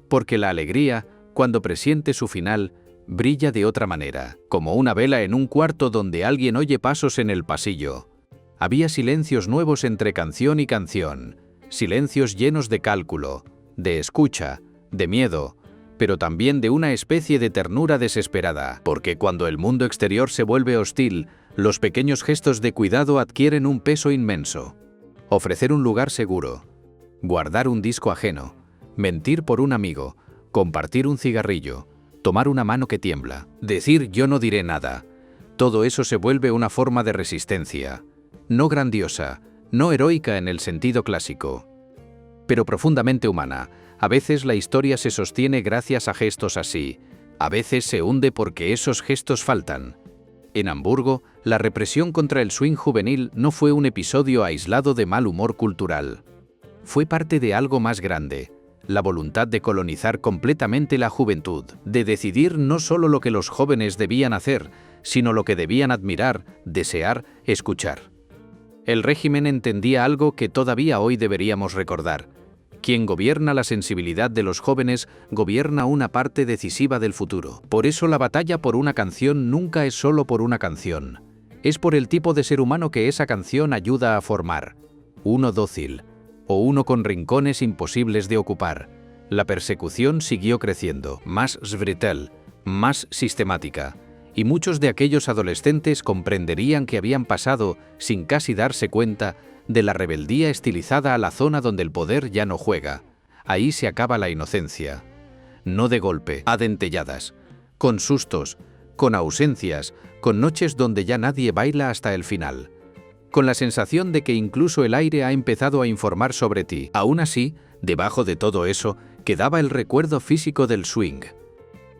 porque la alegría, cuando presiente su final, brilla de otra manera, como una vela en un cuarto donde alguien oye pasos en el pasillo. Había silencios nuevos entre canción y canción. Silencios llenos de cálculo, de escucha, de miedo, pero también de una especie de ternura desesperada, porque cuando el mundo exterior se vuelve hostil, los pequeños gestos de cuidado adquieren un peso inmenso. Ofrecer un lugar seguro, guardar un disco ajeno, mentir por un amigo, compartir un cigarrillo, tomar una mano que tiembla, decir yo no diré nada. Todo eso se vuelve una forma de resistencia, no grandiosa, no heroica en el sentido clásico, pero profundamente humana. A veces la historia se sostiene gracias a gestos así, a veces se hunde porque esos gestos faltan. En Hamburgo, la represión contra el swing juvenil no fue un episodio aislado de mal humor cultural. Fue parte de algo más grande, la voluntad de colonizar completamente la juventud, de decidir no solo lo que los jóvenes debían hacer, sino lo que debían admirar, desear, escuchar. El régimen entendía algo que todavía hoy deberíamos recordar. Quien gobierna la sensibilidad de los jóvenes gobierna una parte decisiva del futuro. Por eso la batalla por una canción nunca es solo por una canción. Es por el tipo de ser humano que esa canción ayuda a formar. Uno dócil, o uno con rincones imposibles de ocupar. La persecución siguió creciendo, más brutal, más sistemática. Y muchos de aquellos adolescentes comprenderían que habían pasado, sin casi darse cuenta, de la rebeldía estilizada a la zona donde el poder ya no juega. Ahí se acaba la inocencia. No de golpe, a dentelladas, con sustos, con ausencias, con noches donde ya nadie baila hasta el final. Con la sensación de que incluso el aire ha empezado a informar sobre ti. Aún así, debajo de todo eso, quedaba el recuerdo físico del swing.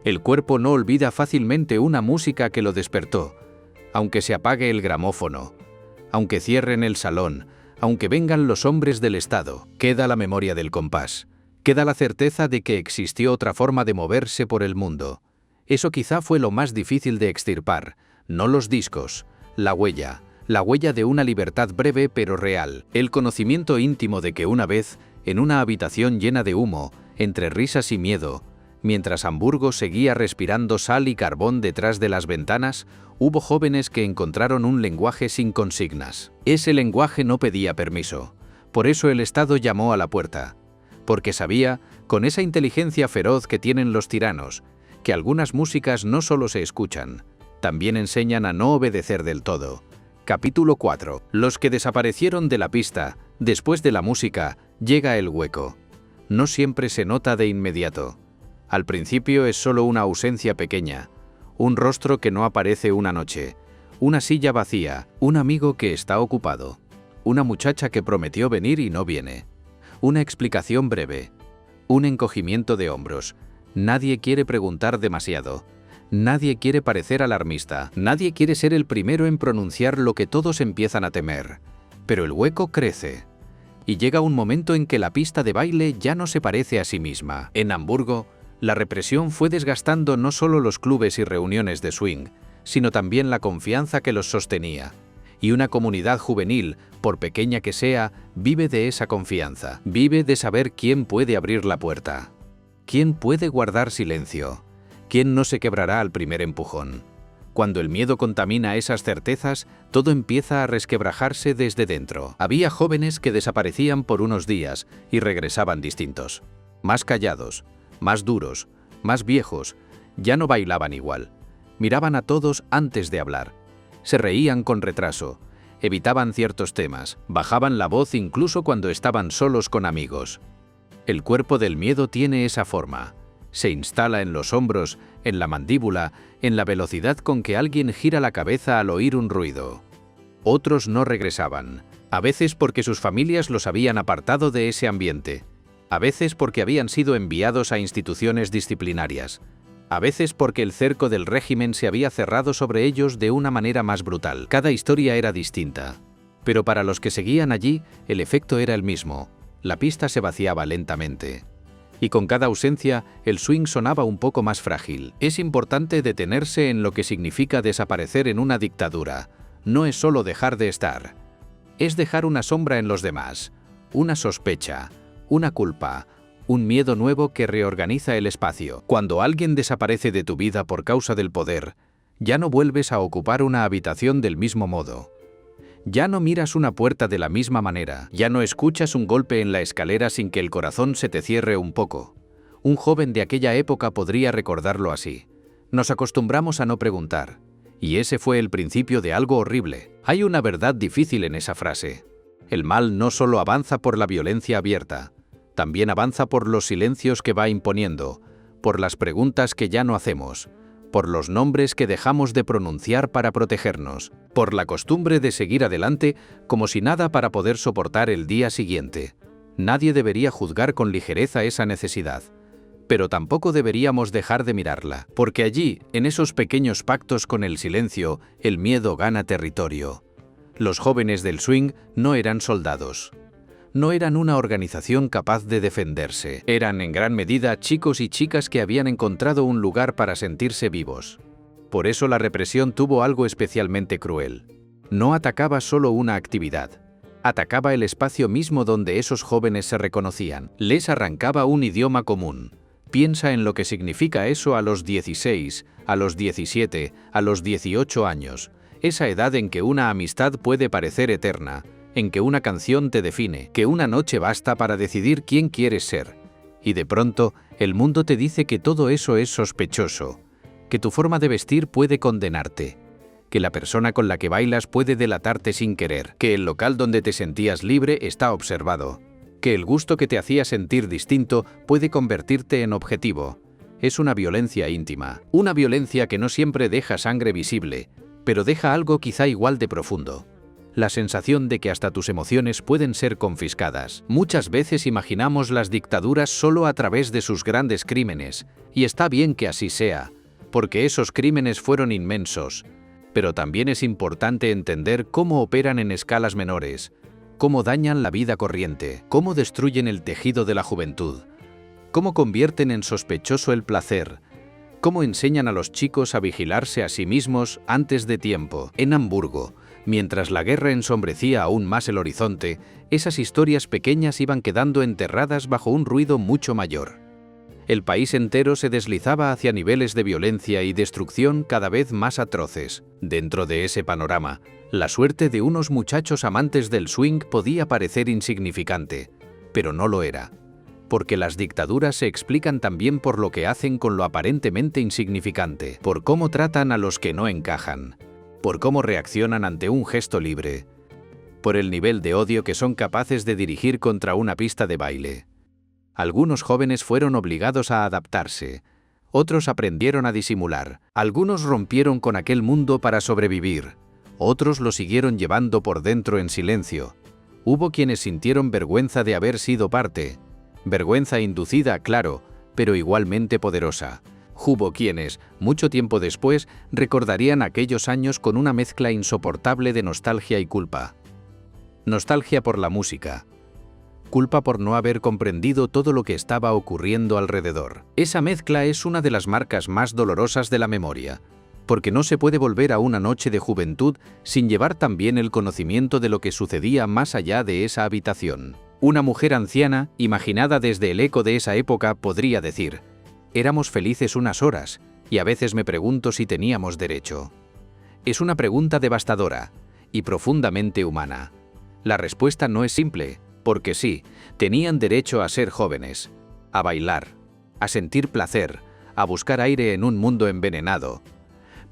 El cuerpo no olvida fácilmente una música que lo despertó, aunque se apague el gramófono. Aunque cierren el salón, aunque vengan los hombres del Estado, queda la memoria del compás. Queda la certeza de que existió otra forma de moverse por el mundo. Eso quizá fue lo más difícil de extirpar, no los discos, la huella de una libertad breve pero real, el conocimiento íntimo de que una vez, en una habitación llena de humo, entre risas y miedo, mientras Hamburgo seguía respirando sal y carbón detrás de las ventanas, hubo jóvenes que encontraron un lenguaje sin consignas. Ese lenguaje no pedía permiso, por eso el Estado llamó a la puerta, porque sabía, con esa inteligencia feroz que tienen los tiranos, que algunas músicas no solo se escuchan, también enseñan a no obedecer del todo. Capítulo 4. Los que desaparecieron de la pista, después de la música, llega el hueco. No siempre se nota de inmediato. Al principio es solo una ausencia pequeña, un rostro que no aparece una noche, una silla vacía, un amigo que está ocupado, una muchacha que prometió venir y no viene, una explicación breve, un encogimiento de hombros. Nadie quiere preguntar demasiado. Nadie quiere parecer alarmista, nadie quiere ser el primero en pronunciar lo que todos empiezan a temer. Pero el hueco crece. Y llega un momento en que la pista de baile ya no se parece a sí misma. En Hamburgo, la represión fue desgastando no solo los clubes y reuniones de swing, sino también la confianza que los sostenía. Y una comunidad juvenil, por pequeña que sea, vive de esa confianza. Vive de saber quién puede abrir la puerta. ¿Quién puede guardar silencio? ¿Quién no se quebrará al primer empujón? Cuando el miedo contamina esas certezas, todo empieza a resquebrajarse desde dentro. Había jóvenes que desaparecían por unos días y regresaban distintos. Más callados, más duros, más viejos, ya no bailaban igual. Miraban a todos antes de hablar. Se reían con retraso, evitaban ciertos temas, bajaban la voz incluso cuando estaban solos con amigos. El cuerpo del miedo tiene esa forma. Se instala en los hombros, en la mandíbula, en la velocidad con que alguien gira la cabeza al oír un ruido. Otros no regresaban, a veces porque sus familias los habían apartado de ese ambiente, a veces porque habían sido enviados a instituciones disciplinarias, a veces porque el cerco del régimen se había cerrado sobre ellos de una manera más brutal. Cada historia era distinta, pero para los que seguían allí, el efecto era el mismo. La pista se vaciaba lentamente. Y con cada ausencia, el swing sonaba un poco más frágil. Es importante detenerse en lo que significa desaparecer en una dictadura. No es solo dejar de estar. Es dejar una sombra en los demás, una sospecha, una culpa, un miedo nuevo que reorganiza el espacio. Cuando alguien desaparece de tu vida por causa del poder, ya no vuelves a ocupar una habitación del mismo modo. Ya no miras una puerta de la misma manera, ya no escuchas un golpe en la escalera sin que el corazón se te cierre un poco. Un joven de aquella época podría recordarlo así. Nos acostumbramos a no preguntar, y ese fue el principio de algo horrible. Hay una verdad difícil en esa frase. El mal no solo avanza por la violencia abierta, también avanza por los silencios que va imponiendo, por las preguntas que ya no hacemos, por los nombres que dejamos de pronunciar para protegernos, por la costumbre de seguir adelante como si nada para poder soportar el día siguiente. Nadie debería juzgar con ligereza esa necesidad, pero tampoco deberíamos dejar de mirarla, porque allí, en esos pequeños pactos con el silencio, el miedo gana territorio. Los jóvenes del swing no eran soldados. No eran una organización capaz de defenderse. Eran en gran medida chicos y chicas que habían encontrado un lugar para sentirse vivos. Por eso la represión tuvo algo especialmente cruel. No atacaba solo una actividad. Atacaba el espacio mismo donde esos jóvenes se reconocían. Les arrancaba un idioma común. Piensa en lo que significa eso a los 16, a los 17, a los 18 años. Esa edad en que una amistad puede parecer eterna, en que una canción te define, que una noche basta para decidir quién quieres ser. Y de pronto, el mundo te dice que todo eso es sospechoso, que tu forma de vestir puede condenarte, que la persona con la que bailas puede delatarte sin querer, que el local donde te sentías libre está observado, que el gusto que te hacía sentir distinto puede convertirte en objetivo. Es una violencia íntima, una violencia que no siempre deja sangre visible, pero deja algo quizá igual de profundo. La sensación de que hasta tus emociones pueden ser confiscadas. Muchas veces imaginamos las dictaduras solo a través de sus grandes crímenes, y está bien que así sea, porque esos crímenes fueron inmensos, Pero también es importante entender cómo operan en escalas menores, cómo dañan la vida corriente, cómo destruyen el tejido de la juventud, cómo convierten en sospechoso el placer, cómo enseñan a los chicos a vigilarse a sí mismos antes de tiempo. En Hamburgo, mientras la guerra ensombrecía aún más el horizonte, esas historias pequeñas iban quedando enterradas bajo un ruido mucho mayor. El país entero se deslizaba hacia niveles de violencia y destrucción cada vez más atroces. Dentro de ese panorama, la suerte de unos muchachos amantes del swing podía parecer insignificante, pero no lo era, porque las dictaduras se explican también por lo que hacen con lo aparentemente insignificante, por cómo tratan a los que no encajan, por cómo reaccionan ante un gesto libre, por el nivel de odio que son capaces de dirigir contra una pista de baile. Algunos jóvenes fueron obligados a adaptarse, otros aprendieron a disimular, algunos rompieron con aquel mundo para sobrevivir, otros lo siguieron llevando por dentro en silencio. Hubo quienes sintieron vergüenza de haber sido parte, vergüenza inducida, claro, pero igualmente poderosa. Hubo quienes, mucho tiempo después, recordarían aquellos años con una mezcla insoportable de nostalgia y culpa. Nostalgia por la música. Culpa por no haber comprendido todo lo que estaba ocurriendo alrededor. Esa mezcla es una de las marcas más dolorosas de la memoria, porque no se puede volver a una noche de juventud sin llevar también el conocimiento de lo que sucedía más allá de esa habitación. Una mujer anciana, imaginada desde el eco de esa época, podría decir: éramos felices unas horas, y a veces me pregunto si teníamos derecho. Es una pregunta devastadora y profundamente humana. La respuesta no es simple, porque sí, tenían derecho a ser jóvenes, a bailar, a sentir placer, a buscar aire en un mundo envenenado.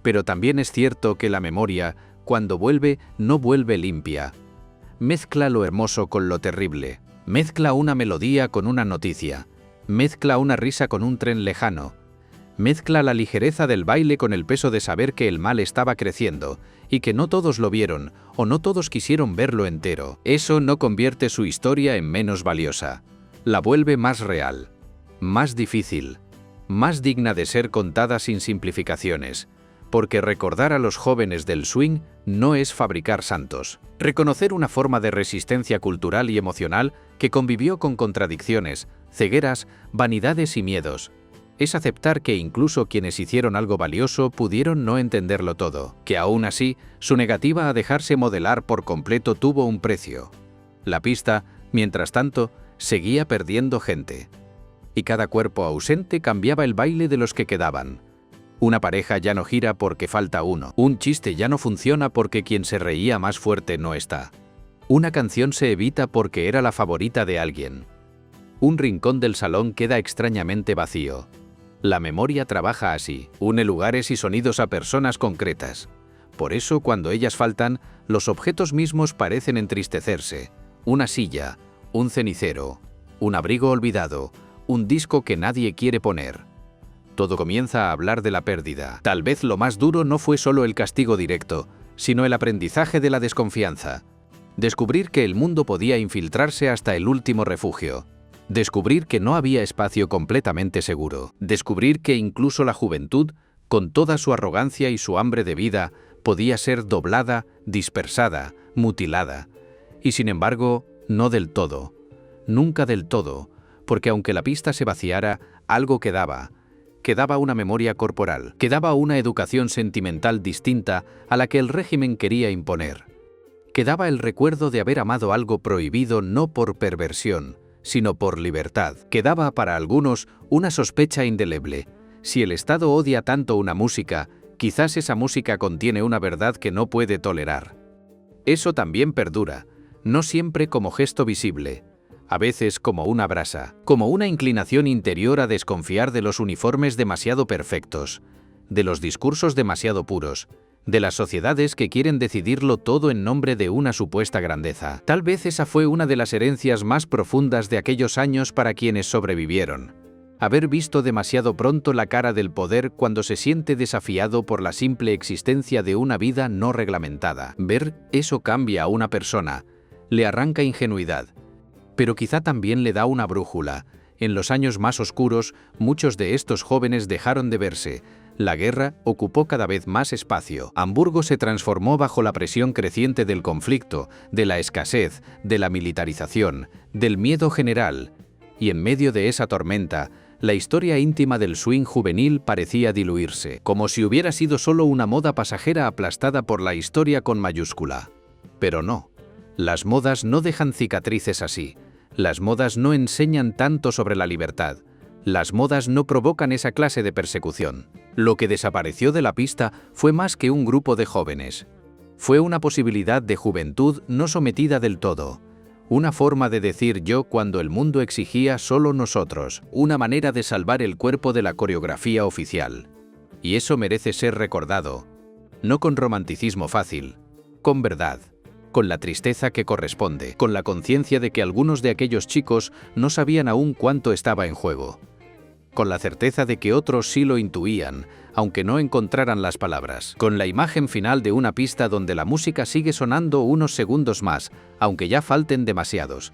Pero también es cierto que la memoria, cuando vuelve, no vuelve limpia. Mezcla lo hermoso con lo terrible, mezcla una melodía con una noticia, mezcla una risa con un tren lejano, mezcla la ligereza del baile con el peso de saber que el mal estaba creciendo y que no todos lo vieron o no todos quisieron verlo entero. Eso no convierte su historia en menos valiosa, la vuelve más real, más difícil, más digna de ser contada sin simplificaciones, porque recordar a los jóvenes del swing no es fabricar santos. Reconocer una forma de resistencia cultural y emocional que convivió con contradicciones, cegueras, vanidades y miedos. Es aceptar que incluso quienes hicieron algo valioso pudieron no entenderlo todo, que aún así, su negativa a dejarse modelar por completo tuvo un precio. La pista, mientras tanto, seguía perdiendo gente. Y cada cuerpo ausente cambiaba el baile de los que quedaban. Una pareja ya no gira porque falta uno. Un chiste ya no funciona porque quien se reía más fuerte no está. Una canción se evita porque era la favorita de alguien. Un rincón del salón queda extrañamente vacío. La memoria trabaja así, une lugares y sonidos a personas concretas. Por eso, cuando ellas faltan, los objetos mismos parecen entristecerse. Una silla, un cenicero, un abrigo olvidado, un disco que nadie quiere poner. Todo comienza a hablar de la pérdida. Tal vez lo más duro no fue solo el castigo directo, sino el aprendizaje de la desconfianza. Descubrir que el mundo podía infiltrarse hasta el último refugio. Descubrir que no había espacio completamente seguro. Descubrir que incluso la juventud, con toda su arrogancia y su hambre de vida, podía ser doblada, dispersada, mutilada. Y sin embargo, no del todo. Nunca del todo, porque aunque la pista se vaciara, algo quedaba. Quedaba una memoria corporal, quedaba una educación sentimental distinta a la que el régimen quería imponer. Quedaba el recuerdo de haber amado algo prohibido no por perversión, sino por libertad. Quedaba para algunos una sospecha indeleble. Si el Estado odia tanto una música, quizás esa música contiene una verdad que no puede tolerar. Eso también perdura, no siempre como gesto visible, a veces como una brasa, como una inclinación interior a desconfiar de los uniformes demasiado perfectos, de los discursos demasiado puros, de las sociedades que quieren decidirlo todo en nombre de una supuesta grandeza. Tal vez esa fue una de las herencias más profundas de aquellos años para quienes sobrevivieron. Haber visto demasiado pronto la cara del poder cuando se siente desafiado por la simple existencia de una vida no reglamentada. Ver eso cambia a una persona, le arranca ingenuidad, pero quizá también le da una brújula. En los años más oscuros, muchos de estos jóvenes dejaron de verse, La guerra ocupó cada vez más espacio. Hamburgo se transformó bajo la presión creciente del conflicto, de la escasez, de la militarización, del miedo general. Y en medio de esa tormenta, la historia íntima del swing juvenil parecía diluirse, como si hubiera sido solo una moda pasajera aplastada por la historia con mayúscula. Pero no. Las modas no dejan cicatrices así. Las modas no enseñan tanto sobre la libertad. Las modas no provocan esa clase de persecución. Lo que desapareció de la pista fue más que un grupo de jóvenes. Fue una posibilidad de juventud no sometida del todo. Una forma de decir yo cuando el mundo exigía solo nosotros, una manera de salvar el cuerpo de la coreografía oficial. Y eso merece ser recordado. No con romanticismo fácil, con verdad. Con la tristeza que corresponde, con la conciencia de que algunos de aquellos chicos no sabían aún cuánto estaba en juego. Con la certeza de que otros sí lo intuían, aunque no encontraran las palabras. Con la imagen final de una pista donde la música sigue sonando unos segundos más, aunque ya falten demasiados.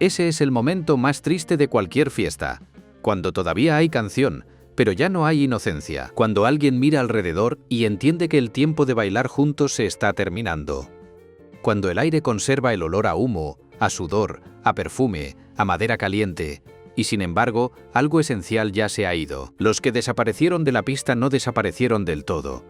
Ese es el momento más triste de cualquier fiesta. Cuando todavía hay canción, pero ya no hay inocencia. Cuando alguien mira alrededor y entiende que el tiempo de bailar juntos se está terminando. Cuando el aire conserva el olor a humo, a sudor, a perfume, a madera caliente, y sin embargo, algo esencial ya se ha ido. Los que desaparecieron de la pista no desaparecieron del todo.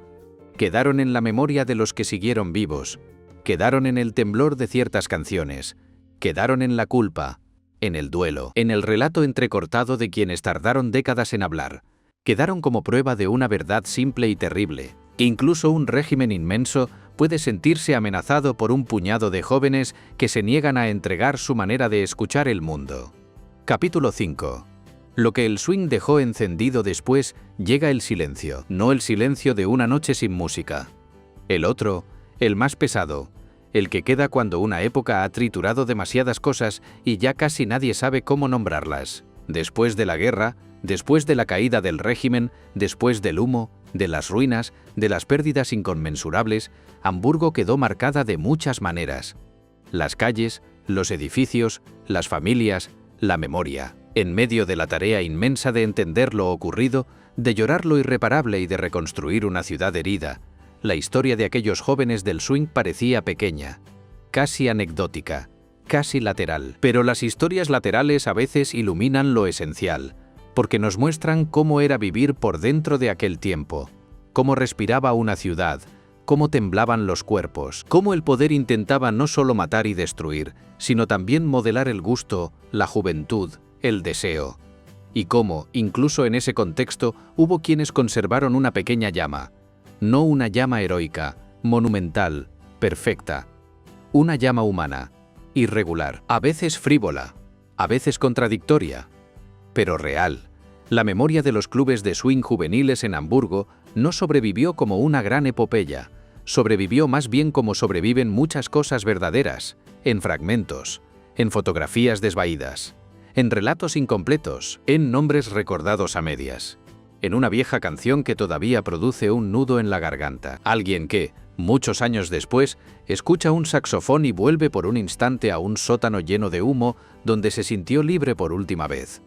Quedaron en la memoria de los que siguieron vivos, quedaron en el temblor de ciertas canciones, quedaron en la culpa, en el duelo, en el relato entrecortado de quienes tardaron décadas en hablar, quedaron como prueba de una verdad simple y terrible, que incluso un régimen inmenso puede sentirse amenazado por un puñado de jóvenes que se niegan a entregar su manera de escuchar el mundo. Capítulo 5. Lo que el swing dejó encendido después, llega el silencio, no el silencio de una noche sin música. El otro, el más pesado, el que queda cuando una época ha triturado demasiadas cosas y ya casi nadie sabe cómo nombrarlas. Después de la guerra, después de la caída del régimen, después del humo, de las ruinas, de las pérdidas inconmensurables, Hamburgo quedó marcada de muchas maneras. Las calles, los edificios, las familias, la memoria. En medio de la tarea inmensa de entender lo ocurrido, de llorar lo irreparable y de reconstruir una ciudad herida, la historia de aquellos jóvenes del swing parecía pequeña, casi anecdótica, casi lateral. Pero las historias laterales a veces iluminan lo esencial, porque nos muestran cómo era vivir por dentro de aquel tiempo, cómo respiraba una ciudad, cómo temblaban los cuerpos, cómo el poder intentaba no solo matar y destruir, sino también modelar el gusto, la juventud, el deseo. Y cómo, incluso en ese contexto, hubo quienes conservaron una pequeña llama. No una llama heroica, monumental, perfecta. Una llama humana, irregular, a veces frívola, a veces contradictoria, pero real. La memoria de los clubes de swing juveniles en Hamburgo no sobrevivió como una gran epopeya, sobrevivió más bien como sobreviven muchas cosas verdaderas, en fragmentos, en fotografías desvaídas, en relatos incompletos, en nombres recordados a medias, en una vieja canción que todavía produce un nudo en la garganta. Alguien que, muchos años después, escucha un saxofón y vuelve por un instante a un sótano lleno de humo donde se sintió libre por última vez.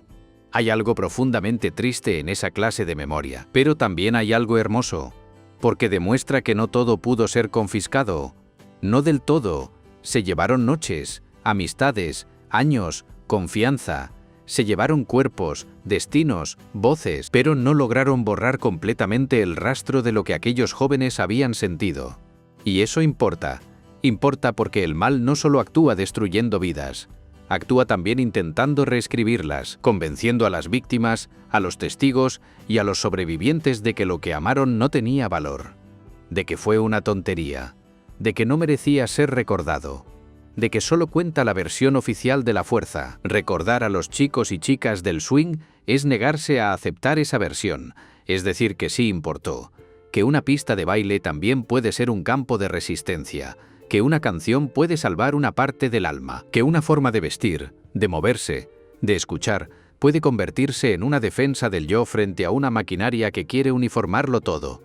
Hay algo profundamente triste en esa clase de memoria, pero también hay algo hermoso, porque demuestra que no todo pudo ser confiscado. No del todo. Se llevaron noches, amistades, años, confianza. Se llevaron cuerpos, destinos, voces, pero no lograron borrar completamente el rastro de lo que aquellos jóvenes habían sentido. Y eso importa. Importa porque el mal no solo actúa destruyendo vidas, actúa también intentando reescribirlas, convenciendo a las víctimas, a los testigos y a los sobrevivientes de que lo que amaron no tenía valor, de que fue una tontería, de que no merecía ser recordado, de que solo cuenta la versión oficial de la fuerza. Recordar a los chicos y chicas del swing es negarse a aceptar esa versión, es decir que sí importó, que una pista de baile también puede ser un campo de resistencia, que una canción puede salvar una parte del alma, que una forma de vestir, de moverse, de escuchar, puede convertirse en una defensa del yo frente a una maquinaria que quiere uniformarlo todo.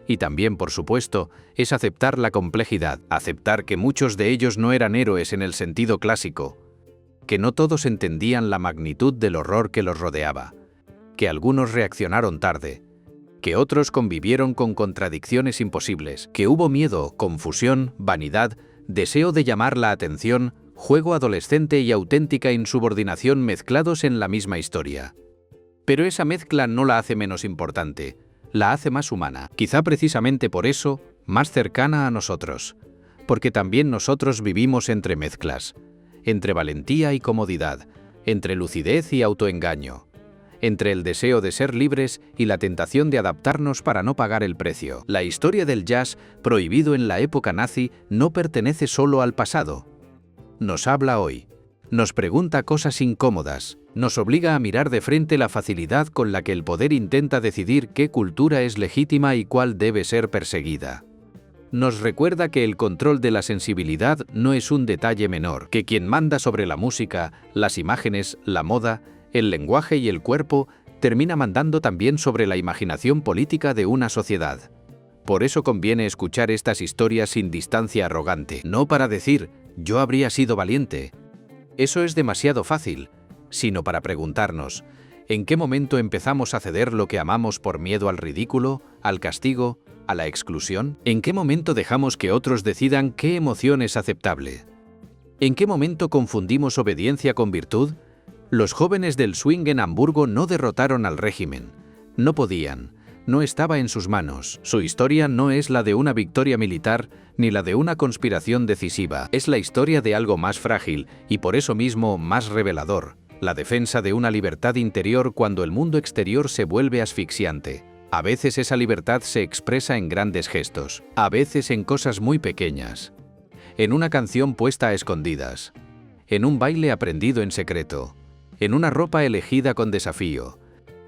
Y también, por supuesto, es aceptar la complejidad, aceptar que muchos de ellos no eran héroes en el sentido clásico, que no todos entendían la magnitud del horror que los rodeaba, que algunos reaccionaron tarde, que otros convivieron con contradicciones imposibles, que hubo miedo, confusión, vanidad, deseo de llamar la atención, juego adolescente y auténtica insubordinación mezclados en la misma historia. Pero esa mezcla no la hace menos importante, la hace más humana, quizá precisamente por eso, más cercana a nosotros, porque también nosotros vivimos entre mezclas, entre valentía y comodidad, entre lucidez y autoengaño, entre el deseo de ser libres y la tentación de adaptarnos para no pagar el precio. La historia del jazz, prohibido en la época nazi, no pertenece solo al pasado. Nos habla hoy. Nos pregunta cosas incómodas, nos obliga a mirar de frente la facilidad con la que el poder intenta decidir qué cultura es legítima y cuál debe ser perseguida. Nos recuerda que el control de la sensibilidad no es un detalle menor, que quien manda sobre la música, las imágenes, la moda, el lenguaje y el cuerpo, termina mandando también sobre la imaginación política de una sociedad. Por eso conviene escuchar estas historias sin distancia arrogante, no para decir, yo habría sido valiente. Eso es demasiado fácil, sino para preguntarnos, ¿en qué momento empezamos a ceder lo que amamos por miedo al ridículo, al castigo, a la exclusión? ¿En qué momento dejamos que otros decidan qué emoción es aceptable? ¿En qué momento confundimos obediencia con virtud? Los jóvenes del swing en Hamburgo no derrotaron al régimen. No podían. No estaba en sus manos. Su historia no es la de una victoria militar ni la de una conspiración decisiva. Es la historia de algo más frágil y por eso mismo más revelador. La defensa de una libertad interior cuando el mundo exterior se vuelve asfixiante. A veces esa libertad se expresa en grandes gestos, a veces en cosas muy pequeñas. En una canción puesta a escondidas, en un baile aprendido en secreto, en una ropa elegida con desafío,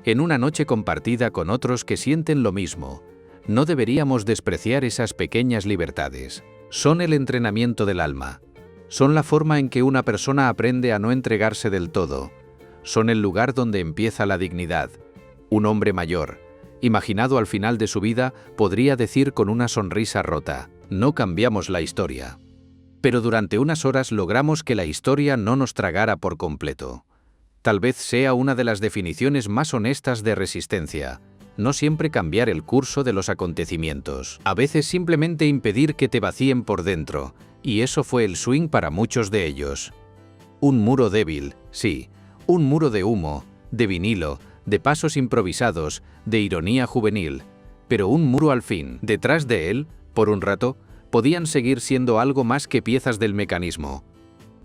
en una noche compartida con otros que sienten lo mismo. No deberíamos despreciar esas pequeñas libertades. Son el entrenamiento del alma. Son la forma en que una persona aprende a no entregarse del todo. Son el lugar donde empieza la dignidad. Un hombre mayor, imaginado al final de su vida, podría decir con una sonrisa rota, no cambiamos la historia. Pero durante unas horas logramos que la historia no nos tragara por completo. Tal vez sea una de las definiciones más honestas de resistencia. No siempre cambiar el curso de los acontecimientos. A veces simplemente impedir que te vacíen por dentro. Y eso fue el swing para muchos de ellos. Un muro débil, sí. Un muro de humo, de vinilo, de pasos improvisados, de ironía juvenil. Pero un muro al fin. Detrás de él, por un rato, podían seguir siendo algo más que piezas del mecanismo.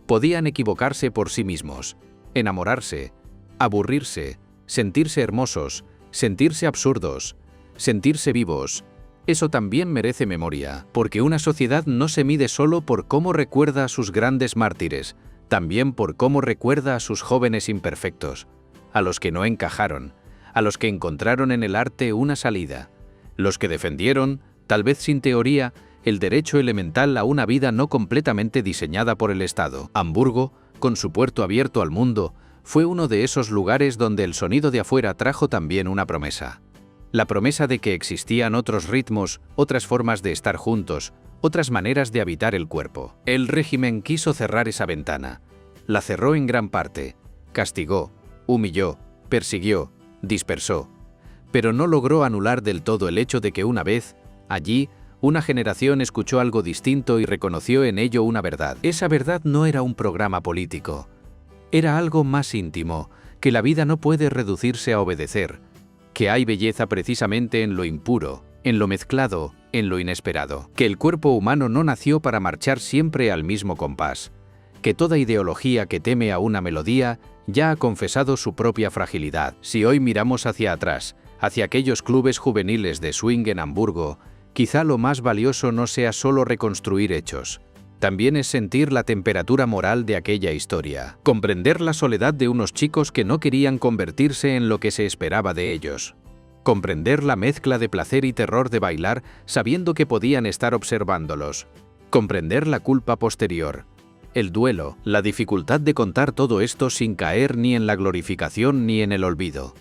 Podían equivocarse por sí mismos. Enamorarse, aburrirse, sentirse hermosos, sentirse absurdos, sentirse vivos. Eso también merece memoria, porque una sociedad no se mide solo por cómo recuerda a sus grandes mártires, también por cómo recuerda a sus jóvenes imperfectos, a los que no encajaron, a los que encontraron en el arte una salida, los que defendieron, tal vez sin teoría, el derecho elemental a una vida no completamente diseñada por el Estado. Hamburgo, con su puerto abierto al mundo, fue uno de esos lugares donde el sonido de afuera trajo también una promesa. La promesa de que existían otros ritmos, otras formas de estar juntos, otras maneras de habitar el cuerpo. El régimen quiso cerrar esa ventana. La cerró en gran parte. Castigó, humilló, persiguió, dispersó. Pero no logró anular del todo el hecho de que una vez, allí, una generación escuchó algo distinto y reconoció en ello una verdad. Esa verdad no era un programa político. Era algo más íntimo, que la vida no puede reducirse a obedecer, que hay belleza precisamente en lo impuro, en lo mezclado, en lo inesperado, que el cuerpo humano no nació para marchar siempre al mismo compás, que toda ideología que teme a una melodía ya ha confesado su propia fragilidad. Si hoy miramos hacia atrás, hacia aquellos clubes juveniles de swing en Hamburgo, quizá lo más valioso no sea solo reconstruir hechos. También es sentir la temperatura moral de aquella historia, comprender la soledad de unos chicos que no querían convertirse en lo que se esperaba de ellos, comprender la mezcla de placer y terror de bailar sabiendo que podían estar observándolos, comprender la culpa posterior, el duelo, la dificultad de contar todo esto sin caer ni en la glorificación ni en el olvido.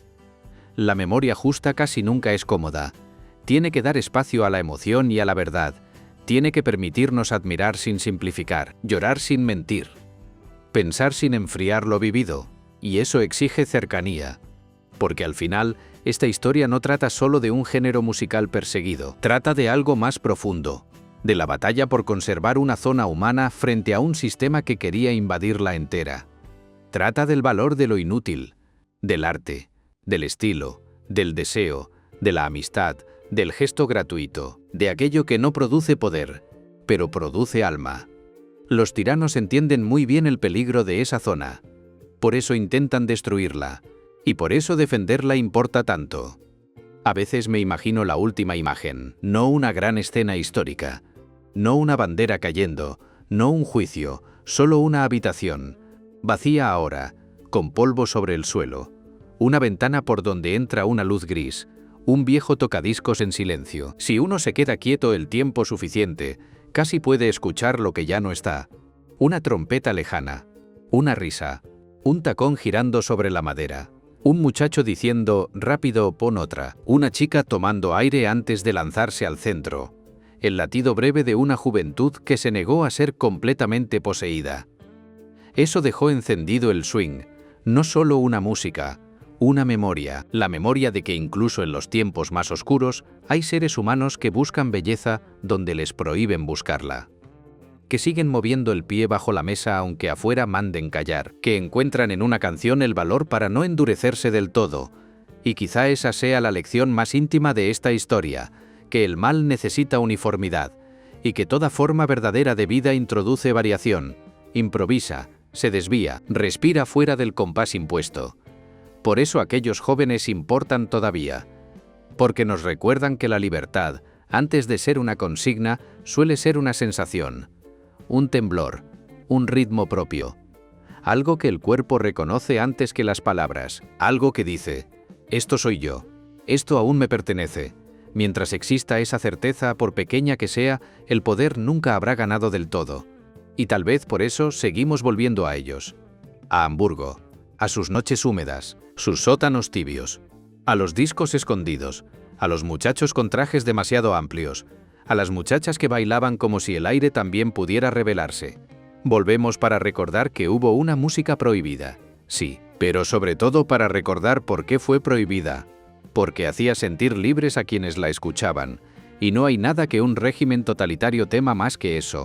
La memoria justa casi nunca es cómoda. Tiene que dar espacio a la emoción y a la verdad. Tiene que permitirnos admirar sin simplificar, llorar sin mentir, pensar sin enfriar lo vivido, y eso exige cercanía, porque al final Esta historia no trata solo de un género musical perseguido, trata de algo más profundo, de la batalla por conservar una zona humana frente a un sistema que quería invadirla entera. Trata del valor de lo inútil, del arte, del estilo, del deseo, de la amistad, del gesto gratuito, de aquello que no produce poder, pero produce alma. Los tiranos entienden muy bien el peligro de esa zona. Por eso intentan destruirla, y por eso defenderla importa tanto. A veces me imagino la última imagen, no una gran escena histórica, no una bandera cayendo, no un juicio, solo una habitación, vacía ahora, con polvo sobre el suelo, una ventana por donde entra una luz gris, un viejo tocadiscos en silencio. Si uno se queda quieto el tiempo suficiente, casi puede escuchar lo que ya no está. Una trompeta lejana, una risa, un tacón girando sobre la madera, un muchacho diciendo «rápido, pon otra», una chica tomando aire antes de lanzarse al centro, el latido breve de una juventud que se negó a ser completamente poseída. Eso dejó encendido el swing, no solo una música, una memoria, la memoria de que incluso en los tiempos más oscuros hay seres humanos que buscan belleza donde les prohíben buscarla. Que siguen moviendo el pie bajo la mesa aunque afuera manden callar, que encuentran en una canción el valor para no endurecerse del todo. Y quizá esa sea la lección más íntima de esta historia, que el mal necesita uniformidad, y que toda forma verdadera de vida introduce variación, improvisa, se desvía, respira fuera del compás impuesto. Por eso aquellos jóvenes importan todavía, porque nos recuerdan que la libertad, antes de ser una consigna, suele ser una sensación, un temblor, un ritmo propio, algo que el cuerpo reconoce antes que las palabras, algo que dice, esto soy yo, esto aún me pertenece. Mientras exista esa certeza, por pequeña que sea, el poder nunca habrá ganado del todo, y tal vez por eso seguimos volviendo a ellos, a Hamburgo, a sus noches húmedas, sus sótanos tibios, a los discos escondidos, a los muchachos con trajes demasiado amplios, a las muchachas que bailaban como si el aire también pudiera revelarse. Volvemos para recordar que hubo una música prohibida, sí, pero sobre todo para recordar por qué fue prohibida, porque hacía sentir libres a quienes la escuchaban, y no hay nada que un régimen totalitario tema más que eso.